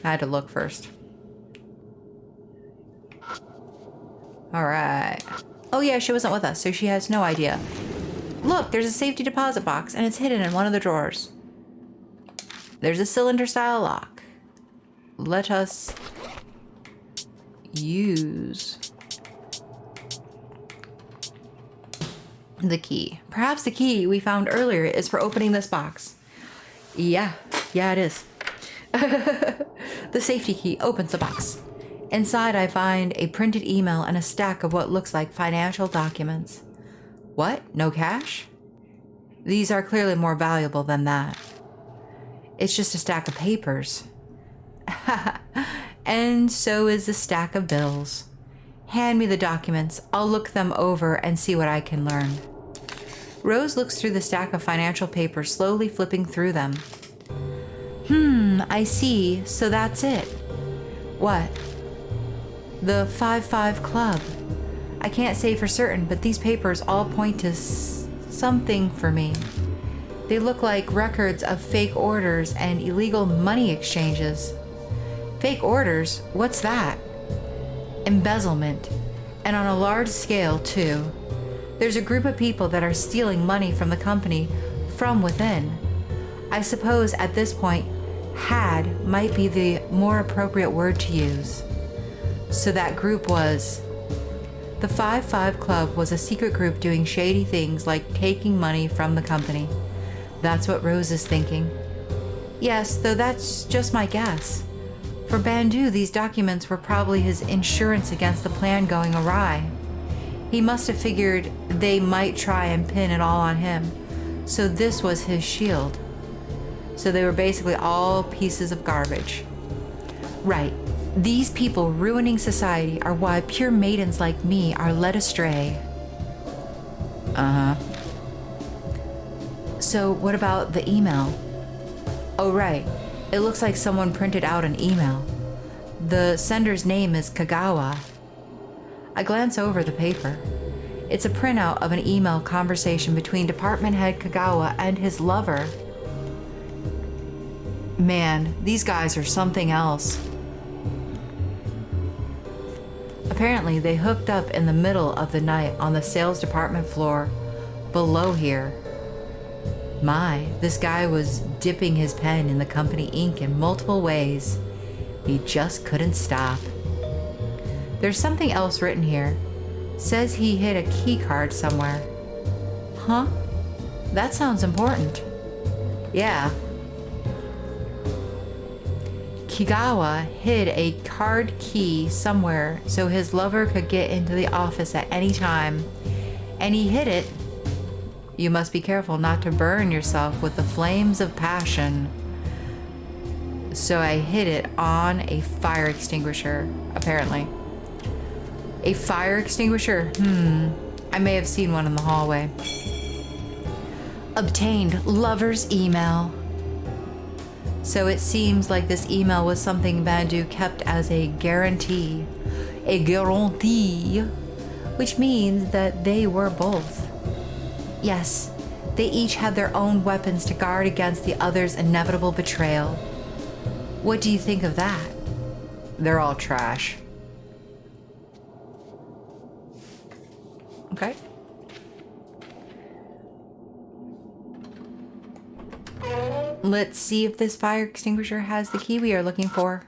I had to look first. All right. Oh yeah, she wasn't with us, so she has no idea. Look, there's a safety deposit box, and it's hidden in one of the drawers. There's a cylinder style lock. Let us use the key. Perhaps the key we found earlier is for opening this box. Yeah, it is. The safety key opens the box. Inside, I find a printed email and a stack of what looks like financial documents. What? No cash? These are clearly more valuable than that. It's just a stack of papers. And so is the stack of bills. Hand me the documents. I'll look them over and see what I can learn. Rose looks through the stack of financial papers, slowly flipping through them. I see. So that's it. What? The 5-5 Club. I can't say for certain, but these papers all point to something for me. They look like records of fake orders and illegal money exchanges. Fake orders? What's that? Embezzlement. And on a large scale, too. There's a group of people that are stealing money from the company from within. I suppose at this point, had might be the more appropriate word to use. So that group was... The 5-5 Club was a secret group doing shady things like taking money from the company. That's what Rose is thinking. Yes, though that's just my guess. For Bandu, these documents were probably his insurance against the plan going awry. He must have figured they might try and pin it all on him, so this was his shield. So they were basically all pieces of garbage. Right. These people ruining society are why pure maidens like me are led astray. So what about the email? Oh, right. It looks like someone printed out an email. The sender's name is Kagawa. I glance over the paper. It's a printout of an email conversation between department head Kagawa and his lover. Man, these guys are something else. Apparently, they hooked up in the middle of the night on the sales department floor below here. My, this guy was dipping his pen in the company ink in multiple ways. He just couldn't stop. There's something else written here. Says he hid a key card somewhere. Huh? That sounds important. Yeah. Kagawa hid a card key somewhere so his lover could get into the office at any time. And he hid it. You must be careful not to burn yourself with the flames of passion. So I hid it on a fire extinguisher, apparently. A fire extinguisher? I may have seen one in the hallway. Obtained lover's email. So it seems like this email was something Bandu kept as a guarantee. A guarantee, which means that they were both. Yes, they each had their own weapons to guard against the other's inevitable betrayal. What do you think of that? They're all trash. Okay. Let's see if this fire extinguisher has the key we are looking for.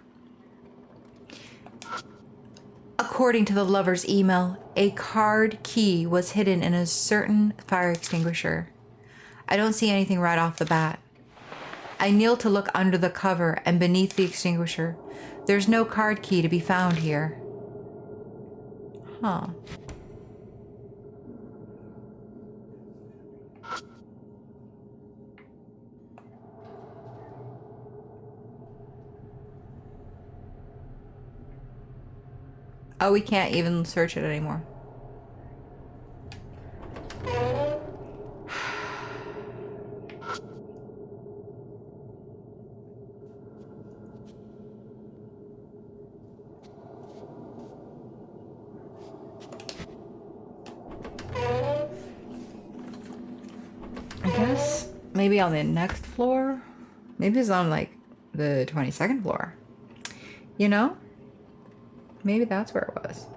According to the lover's email, a card key was hidden in a certain fire extinguisher. I don't see anything right off the bat. I kneel to look under the cover and beneath the extinguisher. There's no card key to be found here. Huh. Oh, we can't even search it anymore. I guess maybe on the next floor? Maybe it's on like the 22nd floor. You know? Maybe that's where it was.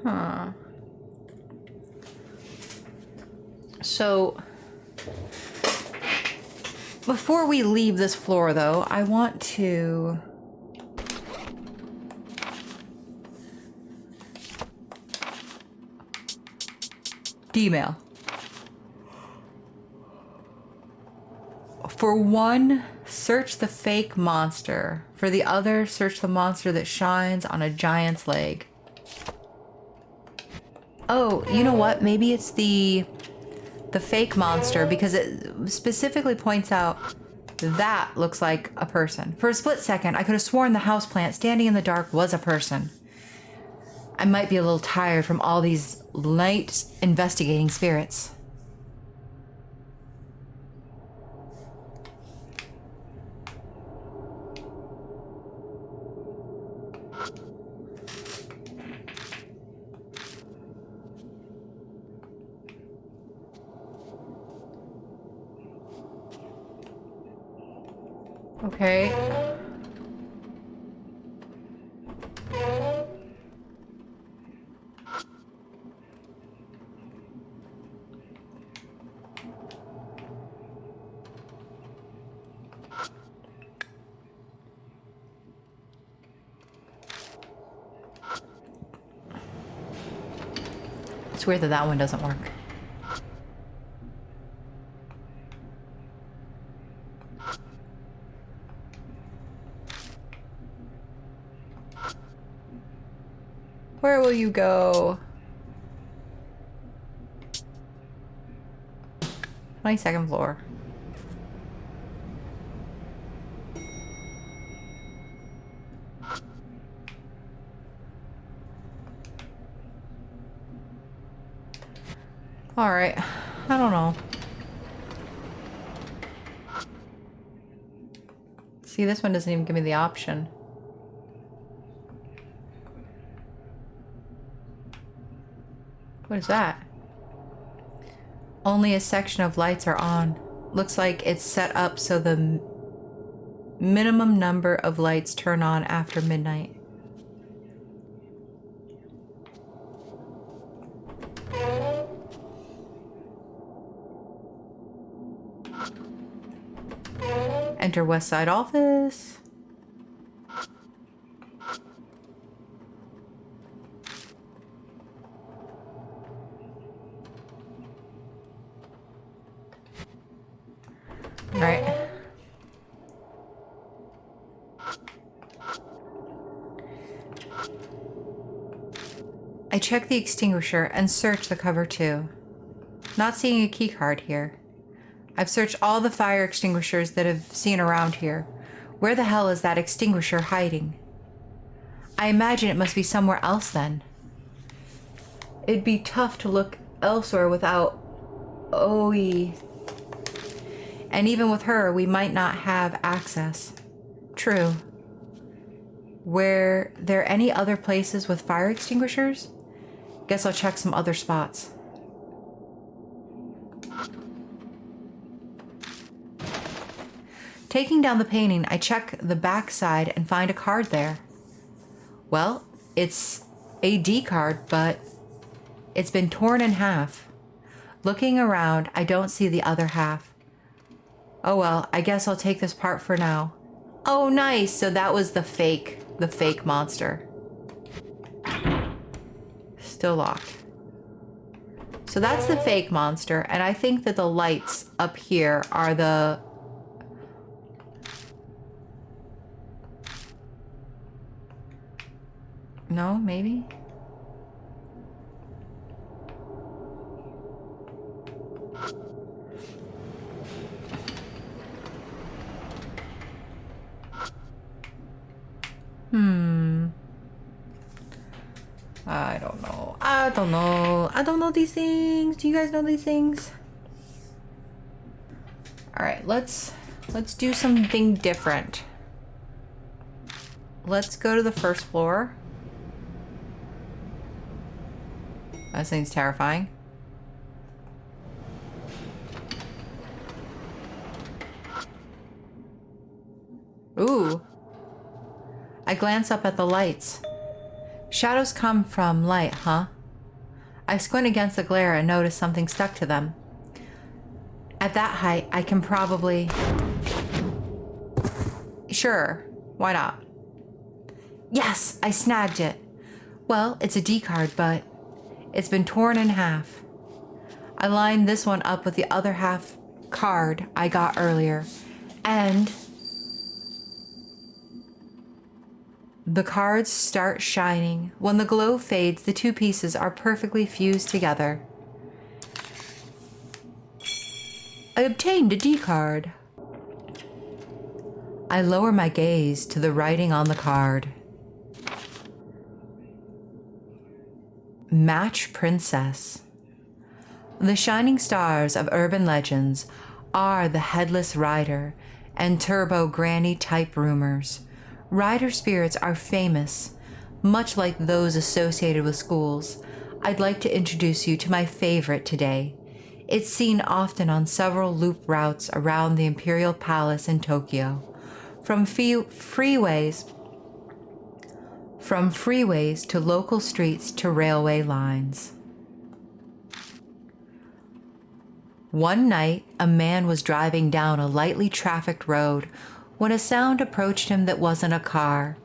Huh. So, before we leave this floor, though, I want to... email. For one, search the fake monster. For the other, search the monster that shines on a giant's leg. Oh, you know what? Maybe it's the fake monster, because it specifically points out that looks like a person. For a split second, I could have sworn the houseplant standing in the dark was a person. I might be a little tired from all these light investigating spirits. Okay. It's weird that that one doesn't work. Where will you go? 22nd floor. All right. I don't know. See, this one doesn't even give me the option. What is that? Only a section of lights are on. Looks like it's set up so the minimum number of lights turn on after midnight. Enter West Side office. All right. I check the extinguisher and search the cover too. Not seeing a key card here. I've searched all the fire extinguishers that I've seen around here. Where the hell is that extinguisher hiding? I imagine it must be somewhere else then. It'd be tough to look elsewhere without OE. And even with her, we might not have access. True. Were there any other places with fire extinguishers? Guess I'll check some other spots. Taking down the painting, I check the back side and find a card there. Well, it's a D card, but it's been torn in half. Looking around, I don't see the other half. Oh well, I guess I'll take this part for now. Oh, nice. So that was the fake monster. Still locked. So that's the fake monster, and I think that the lights up here are the... No, maybe? I don't know these things. Do you guys know these things? All right, let's do something different. Let's go to the first floor. That thing's terrifying. Ooh. I glance up at the lights. Shadows come from light, huh? I squint against the glare and notice something stuck to them. At that height, I can probably... Sure, why not? Yes, I snagged it. Well, it's a D card, but it's been torn in half. I lined this one up with the other half card I got earlier, and the cards start shining. When the glow fades, the two pieces are perfectly fused together. I obtained a D card. I lower my gaze to the writing on the card. Match Princess. The shining stars of urban legends are the headless rider and turbo granny type rumors. Rider spirits are famous, much like those associated with schools. I'd like to introduce you to my favorite today. It's seen often on several loop routes around the Imperial Palace in Tokyo. From freeways to local streets to railway lines. One night, a man was driving down a lightly trafficked road when a sound approached him that wasn't a car.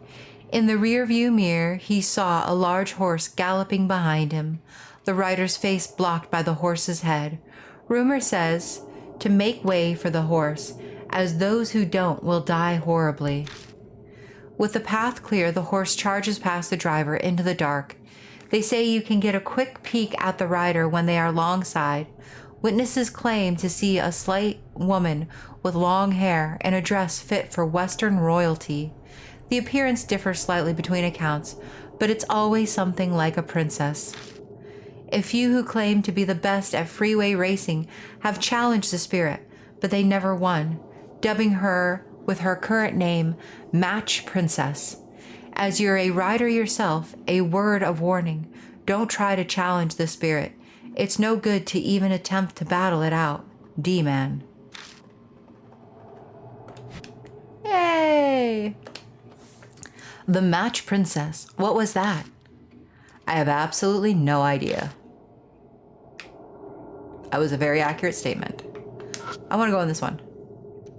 In the rearview mirror, he saw a large horse galloping behind him, the rider's face blocked by the horse's head. Rumor says to make way for the horse, as those who don't will die horribly. With the path clear, the horse charges past the driver into the dark. They say you can get a quick peek at the rider when they are alongside. Witnesses claim to see a slight woman with long hair and a dress fit for Western royalty. The appearance differs slightly between accounts, but it's always something like a princess. A few who claim to be the best at freeway racing have challenged the spirit, but they never won, dubbing her with her current name, Match Princess. As you're a rider yourself, a word of warning: don't try to challenge the spirit. It's no good to even attempt to battle it out. D-Man. Yay! The Match Princess. What was that? I have absolutely no idea. That was a very accurate statement. I want to go on this one.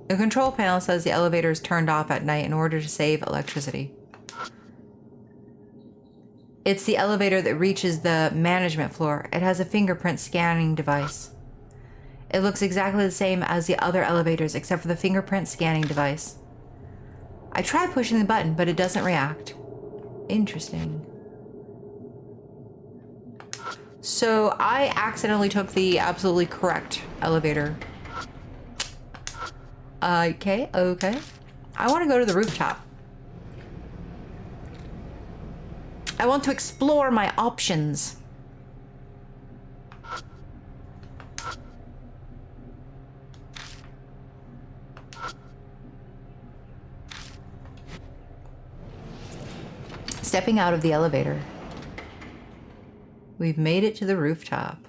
The control panel says the elevator is turned off at night in order to save electricity. It's the elevator that reaches the management floor. It has a fingerprint scanning device. It looks exactly the same as the other elevators except for the fingerprint scanning device. I tried pushing the button, but it doesn't react. Interesting. So I accidentally took the absolutely correct elevator. Okay. I want to go to the rooftop. I want to explore my options. Stepping out of the elevator. We've made it to the rooftop.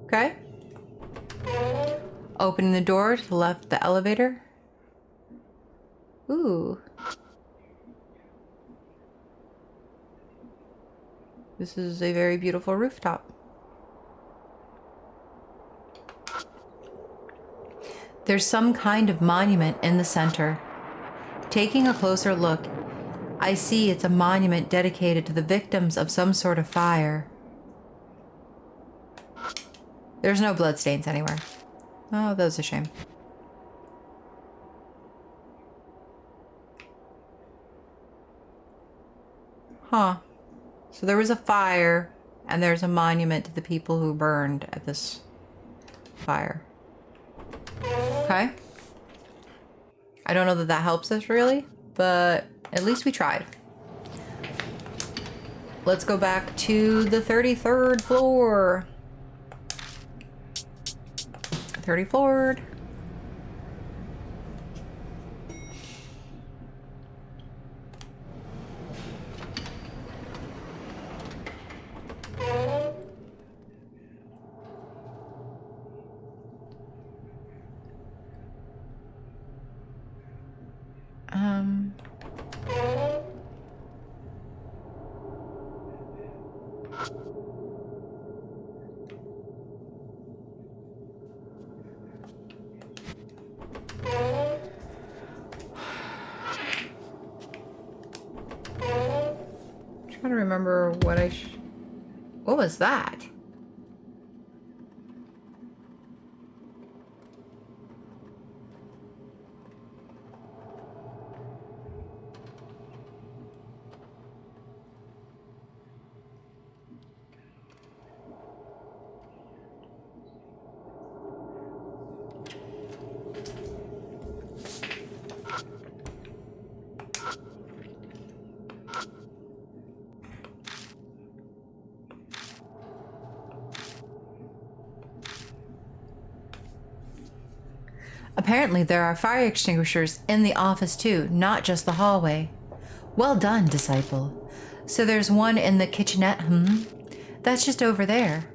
Okay. Opening the door to the left of the elevator. Ooh. This is a very beautiful rooftop. There's some kind of monument in the center. Taking a closer look, I see it's a monument dedicated to the victims of some sort of fire. There's no bloodstains anywhere. Oh, that was a shame. Huh. So there was a fire, and there's a monument to the people who burned at this fire. Okay. I don't know that that helps us really, but at least we tried. Let's go back to the 33rd floor. 34th. Trying to remember what what was that? Apparently there are fire extinguishers in the office too, not just the hallway. Well done, disciple. So there's one in the kitchenette, That's just over there.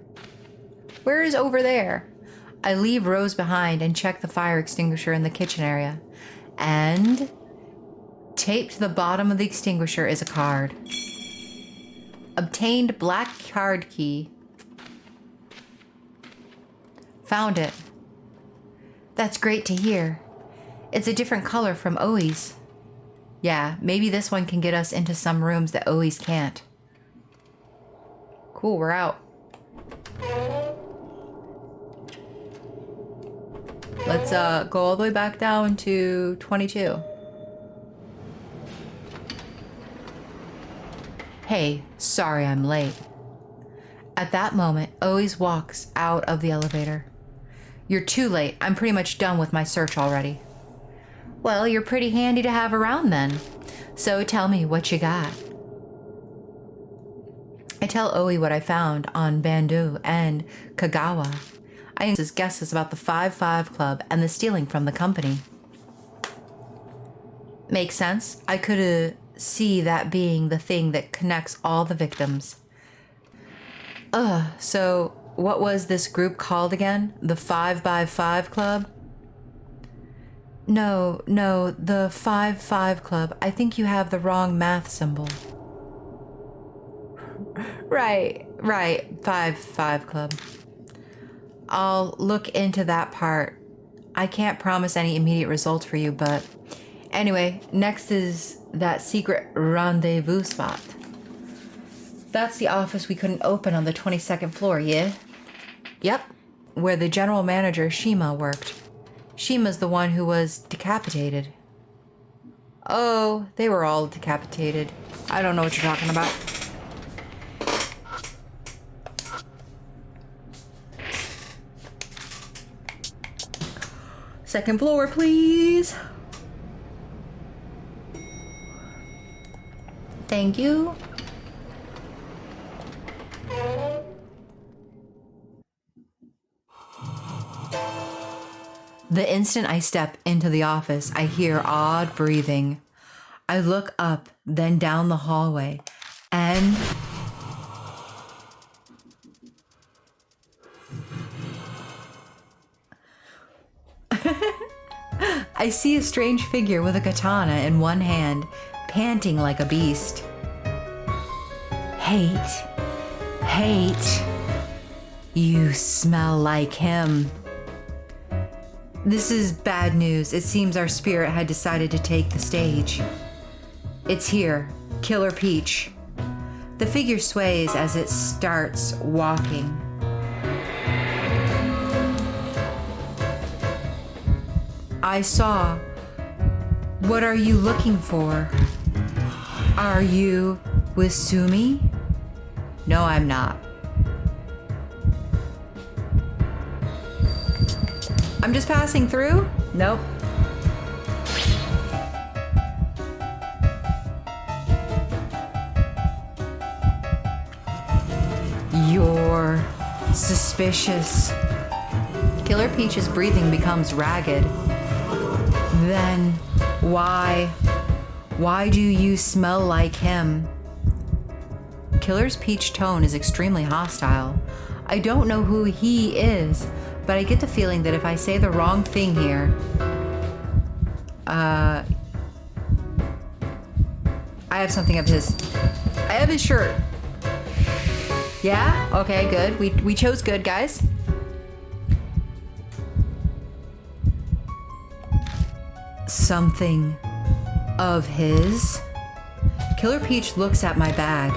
Where is over there? I leave Rose behind and check the fire extinguisher in the kitchen area. And taped to the bottom of the extinguisher is a card. Obtained black card key. Found it. That's great to hear. It's a different color from Oi's. Yeah, maybe this one can get us into some rooms that Oi's can't. Cool, we're out. Let's go all the way back down to 22. Hey, sorry I'm late. At that moment, Oi's walks out of the elevator. You're too late. I'm pretty much done with my search already. Well, you're pretty handy to have around then. So tell me what you got. I tell Oi what I found on Bandu and Kagawa. I ask his guesses about the 5-5 Club and the stealing from the company. Makes sense. I could see that being the thing that connects all the victims. So what was this group called again? The 5x5 Club? No, the 5-5 Club. I think you have the wrong math symbol. Right, 5-5 Club. I'll look into that part. I can't promise any immediate results for you, but anyway, next is that secret rendezvous spot. That's the office we couldn't open on the 22nd floor, yeah? Yep, where the general manager, Shima, worked. Shima's the one who was decapitated. Oh, they were all decapitated. I don't know what you're talking about. Second floor, please. Thank you. The instant I step into the office, I hear odd breathing. I look up, then down the hallway, and I see a strange figure with a katana in one hand, panting like a beast. Hate. Hate. You smell like him. This is bad news. It seems our spirit had decided to take the stage. It's here, Killer Peach. The figure sways as it starts walking. I saw. What are you looking for? Are you with Sumi? No, I'm not. I'm just passing through? Nope. You're suspicious. Killer Peach's breathing becomes ragged. Then why do you smell like him? Killer Peach's tone is extremely hostile. I don't know who he is, but I get the feeling that if I say the wrong thing here, I have something of his. I have his shirt. Yeah? Okay, good. We chose good, guys. Something of his? Killer Peach looks at my bag.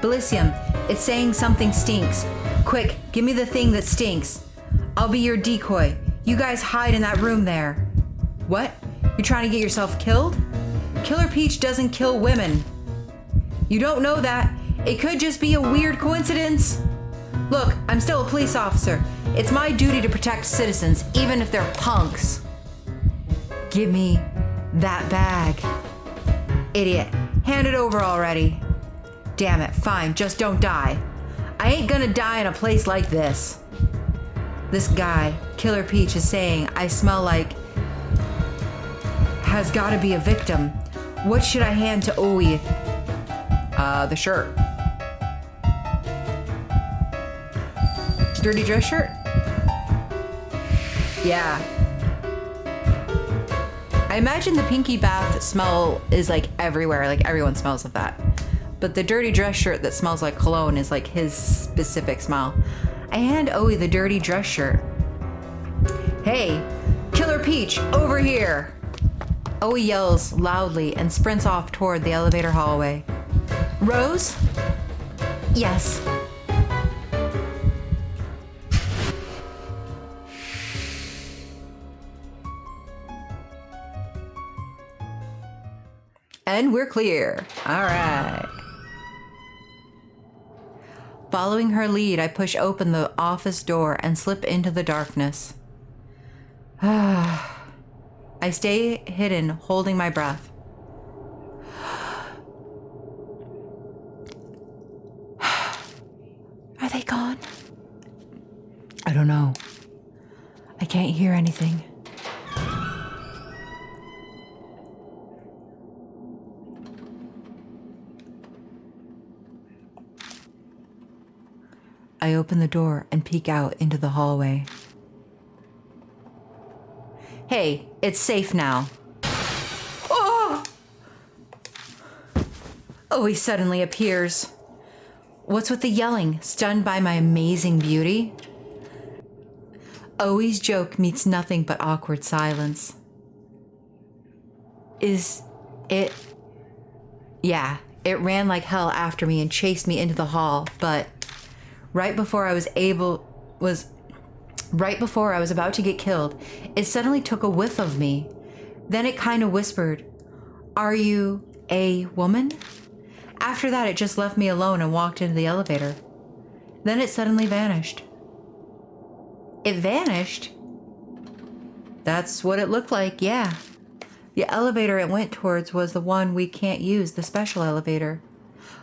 Bilicium, it's saying something stinks. Quick, give me the thing that stinks. I'll be your decoy. You guys hide in that room there. What? You're trying to get yourself killed? Killer Peach doesn't kill women. You don't know that. It could just be a weird coincidence. Look, I'm still a police officer. It's my duty to protect citizens, even if they're punks. Give me that bag. Idiot. Hand it over already. Damn it, fine, just don't die. I ain't gonna die in a place like this. This guy, Killer Peach, is saying I smell like has gotta be a victim. What should I hand to Owie? The shirt. Dirty dress shirt? Yeah. I imagine the pinky bath smell is like everywhere, like everyone smells of that. But the dirty dress shirt that smells like cologne is like his specific smell. I hand Owie the dirty dress shirt. Hey, Killer Peach, over here! Owie yells loudly and sprints off toward the elevator hallway. Rose? Yes. And we're clear. All right. Following her lead, I push open the office door and slip into the darkness. I stay hidden, holding my breath. Are they gone? I don't know. I can't hear anything. I open the door and peek out into the hallway. Hey, it's safe now. Oh! Oh, he suddenly appears. What's with the yelling? Stunned by my amazing beauty? Oi's joke meets nothing but awkward silence. Is it? Yeah, it ran like hell after me and chased me into the hall, but right before I was about to get killed, it suddenly took a whiff of me. Then it kind of whispered, "Are you a woman?" After that, it just left me alone and walked into the elevator. Then it suddenly vanished. It vanished? That's what it looked like, yeah. The elevator it went towards was the one we can't use, the special elevator.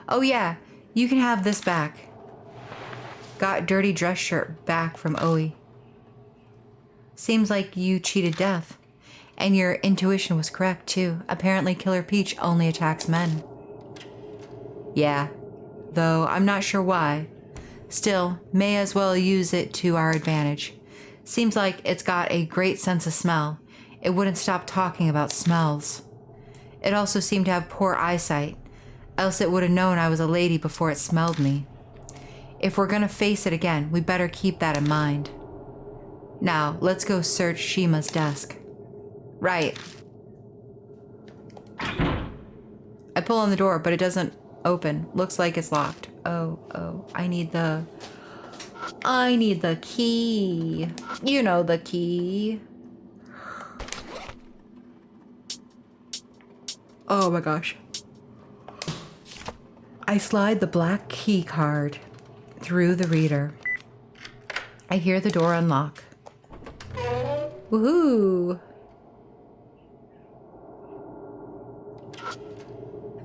Oh yeah, you can have this back. Got dirty dress shirt back from Oi. Seems like you cheated death. And your intuition was correct, too. Apparently Killer Peach only attacks men. Yeah, though I'm not sure why. Still, may as well use it to our advantage. Seems like it's got a great sense of smell. It wouldn't stop talking about smells. It also seemed to have poor eyesight, else it would have known I was a lady before it smelled me. If we're gonna face it again, we better keep that in mind. Now, let's go search Shima's desk. Right. I pull on the door, but it doesn't open. Looks like it's locked. Oh, I need the key. You know the key. Oh my gosh. I slide the black key card through the reader. I hear the door unlock. Woohoo!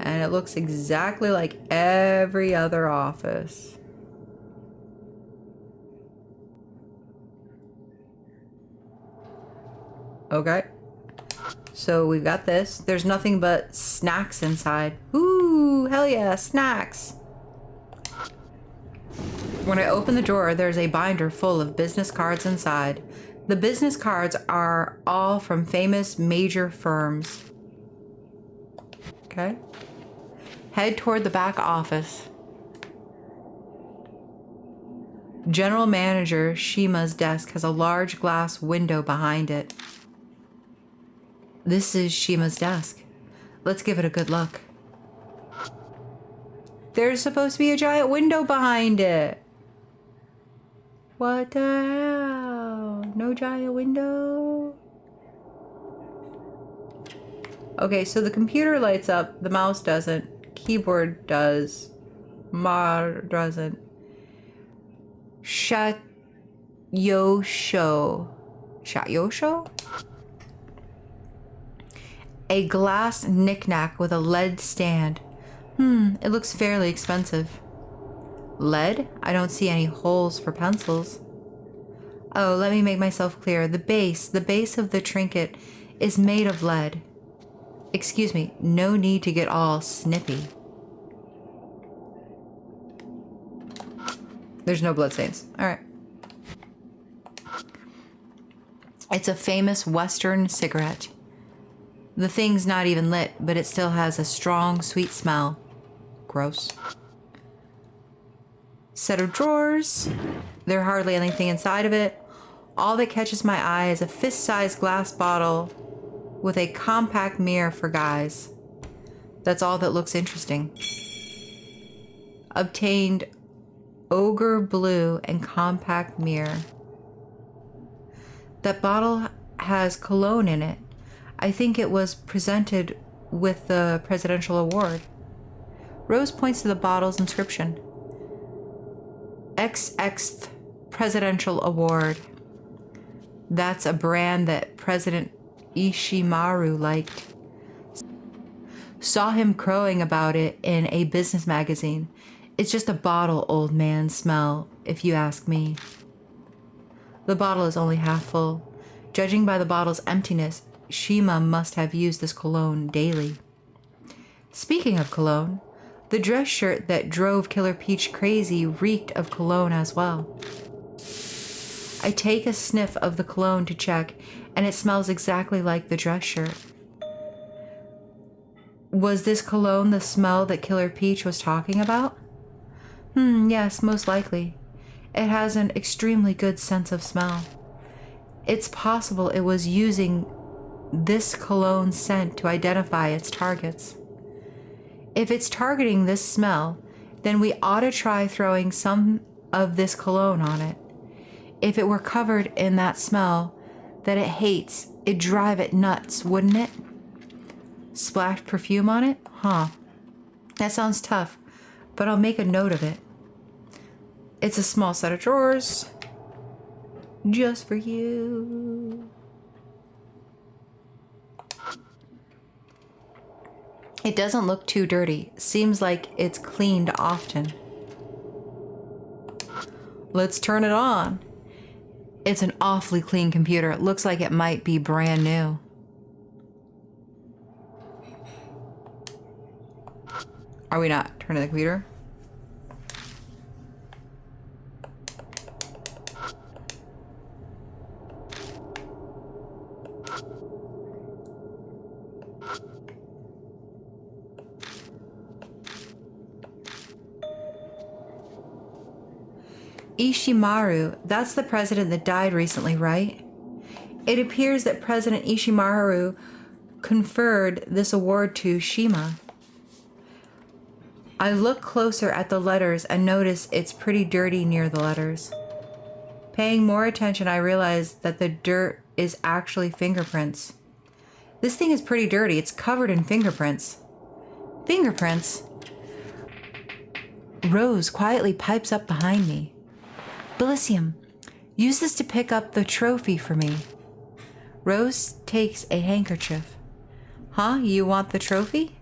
And it looks exactly like every other office. Okay. So we've got this. There's nothing but snacks inside. Ooh, hell yeah, snacks. When I open the drawer, there's a binder full of business cards inside. The business cards are all from famous major firms. Okay. Head toward the back office. General Manager Shima's desk has a large glass window behind it. This is Shima's desk. Let's give it a good look. There's supposed to be a giant window behind it. What the hell? No giant window? Okay, so the computer lights up, the mouse doesn't, keyboard does, Mar doesn't. Shayosho. A glass knickknack with a lead stand. It looks fairly expensive. Lead? I don't see any holes for pencils. Oh, let me make myself clear. The base of the trinket is made of lead. Excuse me, no need to get all snippy. There's no bloodstains. All right. It's a famous Western cigarette. The thing's not even lit, but it still has a strong, sweet smell. Gross. Set of drawers. There's hardly anything inside of it. All that catches my eye is a fist-sized glass bottle with a compact mirror for guys. That's all that looks interesting. Obtained ogre blue and compact mirror. That bottle has cologne in it. I think it was presented with the presidential award. Rose points to the bottle's inscription. XXth Presidential Award. That's a brand that President Ishimaru liked. Saw him crowing about it in a business magazine. It's just a bottle, old man smell, if you ask me. The bottle is only half full. Judging by the bottle's emptiness, Shima must have used this cologne daily. Speaking of cologne, the dress shirt that drove Killer Peach crazy reeked of cologne as well. I take a sniff of the cologne to check, and it smells exactly like the dress shirt. Was this cologne the smell that Killer Peach was talking about? Yes, most likely. It has an extremely good sense of smell. It's possible it was using this cologne scent to identify its targets. If it's targeting this smell, then we ought to try throwing some of this cologne on it. If it were covered in that smell that it hates, it'd drive it nuts, wouldn't it? Splash perfume on it? Huh. That sounds tough, but I'll make a note of it. It's a small set of drawers. Just for you. It doesn't look too dirty. Seems like it's cleaned often. Let's turn it on. It's an awfully clean computer. It looks like it might be brand new. Are we not turning the computer? Ishimaru, that's the president that died recently, right? It appears that President Ishimaru conferred this award to Shima. I look closer at the letters and notice it's pretty dirty near the letters. Paying more attention, I realize that the dirt is actually fingerprints. This thing is pretty dirty. It's covered in fingerprints. Fingerprints? Rose quietly pipes up behind me. Bilicium, use this to pick up the trophy for me. Rose takes a handkerchief. Huh? You want the trophy?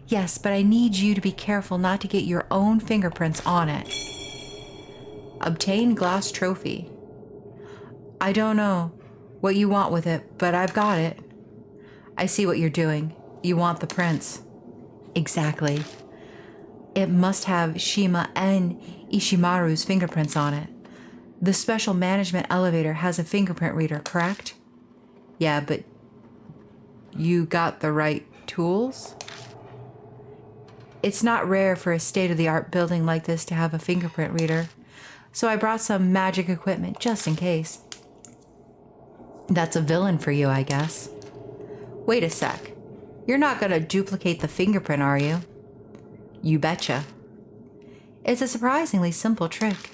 Yes, but I need you to be careful not to get your own fingerprints on it. Obtain glass trophy. I don't know what you want with it, but I've got it. I see what you're doing. You want the prints. Exactly. It must have Shima and Ishimaru's fingerprints on it. The special management elevator has a fingerprint reader, correct? Yeah, but you got the right tools? It's not rare for a state-of-the-art building like this to have a fingerprint reader, so I brought some magic equipment just in case. That's a villain for you, I guess. Wait a sec. You're not gonna duplicate the fingerprint, are you? You betcha. It's a surprisingly simple trick.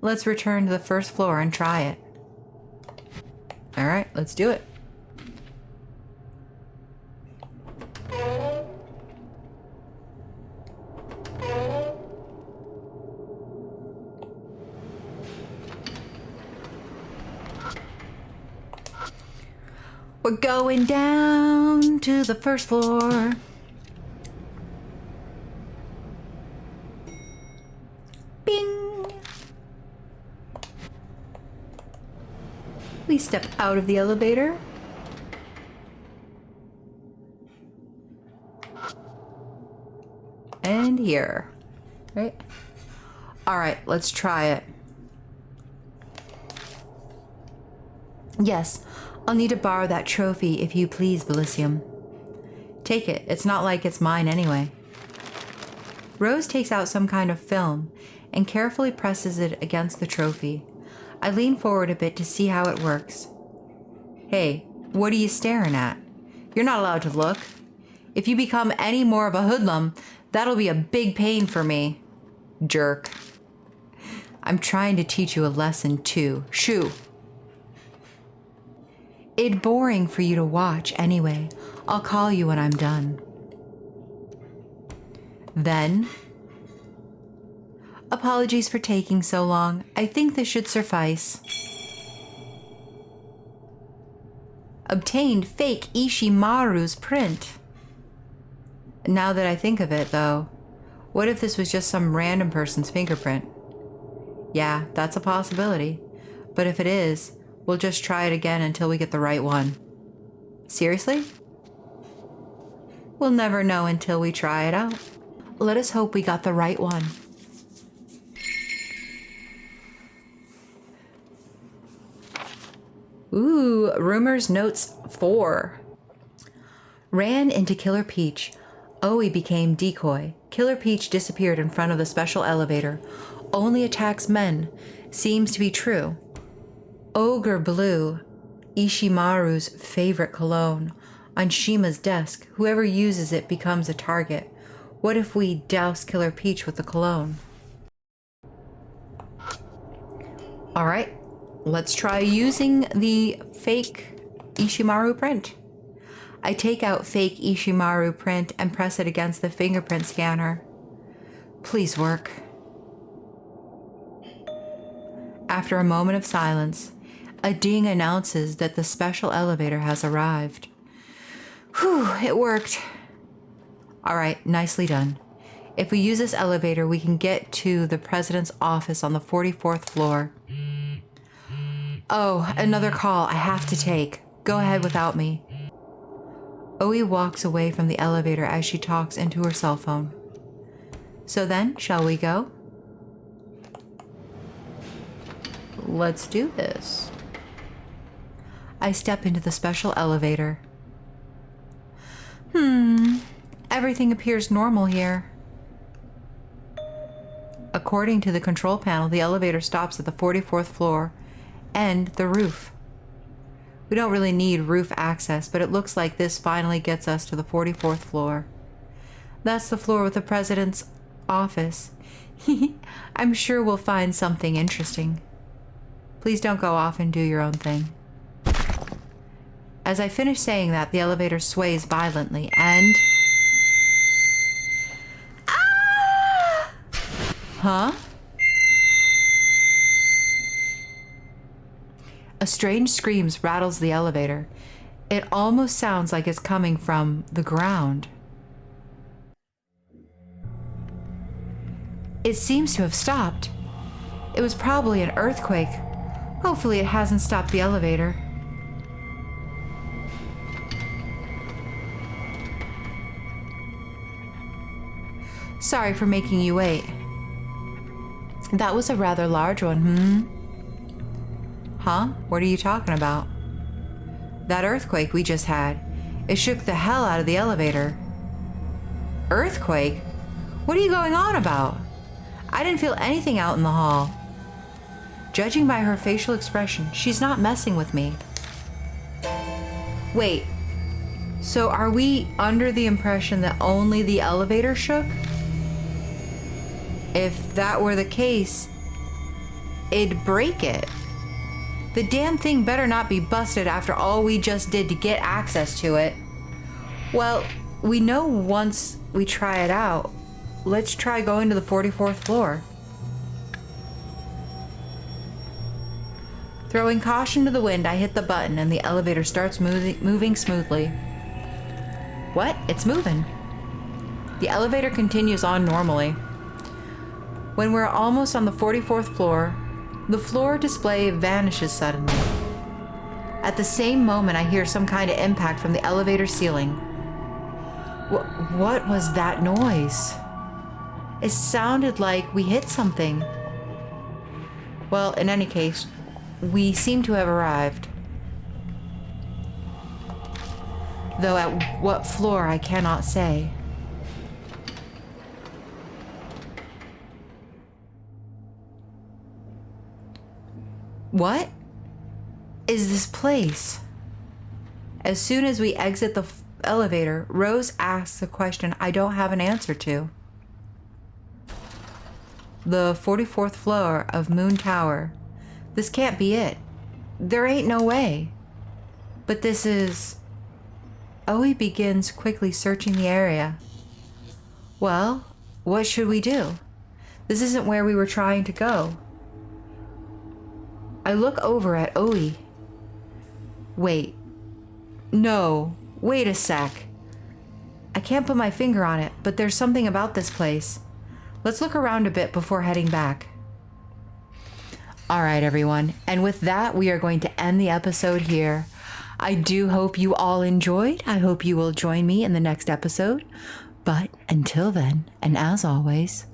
Let's return to the first floor and try it. All right, let's do it. We're going down to the first floor. Bing! We step out of the elevator. And here, right? All right, let's try it. Yes, I'll need to borrow that trophy if you please, Bilicium. Take it, it's not like it's mine anyway. Rose takes out some kind of film and carefully presses it against the trophy. I lean forward a bit to see how it works. Hey, what are you staring at? You're not allowed to look. If you become any more of a hoodlum, that'll be a big pain for me. Jerk. I'm trying to teach you a lesson too. Shoo. It's boring for you to watch anyway. I'll call you when I'm done. Then, apologies for taking so long. I think this should suffice. Obtained fake Ishimaru's print. Now that I think of it, though, what if this was just some random person's fingerprint? Yeah, that's a possibility. But if it is, we'll just try it again until we get the right one. Seriously? We'll never know until we try it out. Let us hope we got the right one. Ooh, Rumors Notes 4. Ran into Killer Peach. Owie became decoy. Killer Peach disappeared in front of the special elevator. Only attacks men. Seems to be true. Ogre Blue. Ishimaru's favorite cologne. On Shima's desk, whoever uses it becomes a target. What if we douse Killer Peach with the cologne? Alright, let's try using the fake Ishimaru print. I take out fake Ishimaru print and press it against the fingerprint scanner. Please work. After a moment of silence, a ding announces that the special elevator has arrived. Whew, it worked. All right, nicely done. If we use this elevator, we can get to the president's office on the 44th floor. Oh, another call I have to take. Go ahead without me. Oi walks away from the elevator as she talks into her cell phone. So then, shall we go? Let's do this. I step into the special elevator. Everything appears normal here. According to the control panel, the elevator stops at the 44th floor and the roof. We don't really need roof access, but it looks like this finally gets us to the 44th floor. That's the floor with the president's office. I'm sure we'll find something interesting. Please don't go off and do your own thing. As I finish saying that, the elevator sways violently and... Ah! Huh? A strange scream rattles the elevator. It almost sounds like it's coming from the ground. It seems to have stopped. It was probably an earthquake. Hopefully it hasn't stopped the elevator. Sorry for making you wait. That was a rather large one, Huh? What are you talking about? That earthquake we just had. It shook the hell out of the elevator. Earthquake? What are you going on about? I didn't feel anything out in the hall. Judging by her facial expression, she's not messing with me. Wait, so are we under the impression that only the elevator shook? If that were the case, it'd break it. The damn thing better not be busted after all we just did to get access to it. Well, we know once we try it out. Let's try going to the 44th floor. Throwing caution to the wind, I hit the button and the elevator starts moving smoothly. What? It's moving. The elevator continues on normally. When we're almost on the 44th floor, the floor display vanishes suddenly. At the same moment, I hear some kind of impact from the elevator ceiling. What was that noise? It sounded like we hit something. Well, in any case, we seem to have arrived. Though at what floor, I cannot say. What is this place? As soon as we exit the elevator, Rose asks a question I don't have an answer to. The 44th floor of Moon Tower. This can't be it. There ain't no way. But this is... Oe begins quickly searching the area. Well, what should we do? This isn't where we were trying to go. I look over at Oe. Wait. No. Wait a sec. I can't put my finger on it, but there's something about this place. Let's look around a bit before heading back. All right, everyone. And with that, we are going to end the episode here. I do hope you all enjoyed. I hope you will join me in the next episode. But until then, and as always,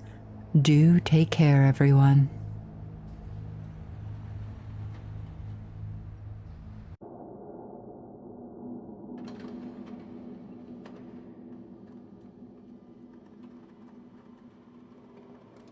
do take care, everyone.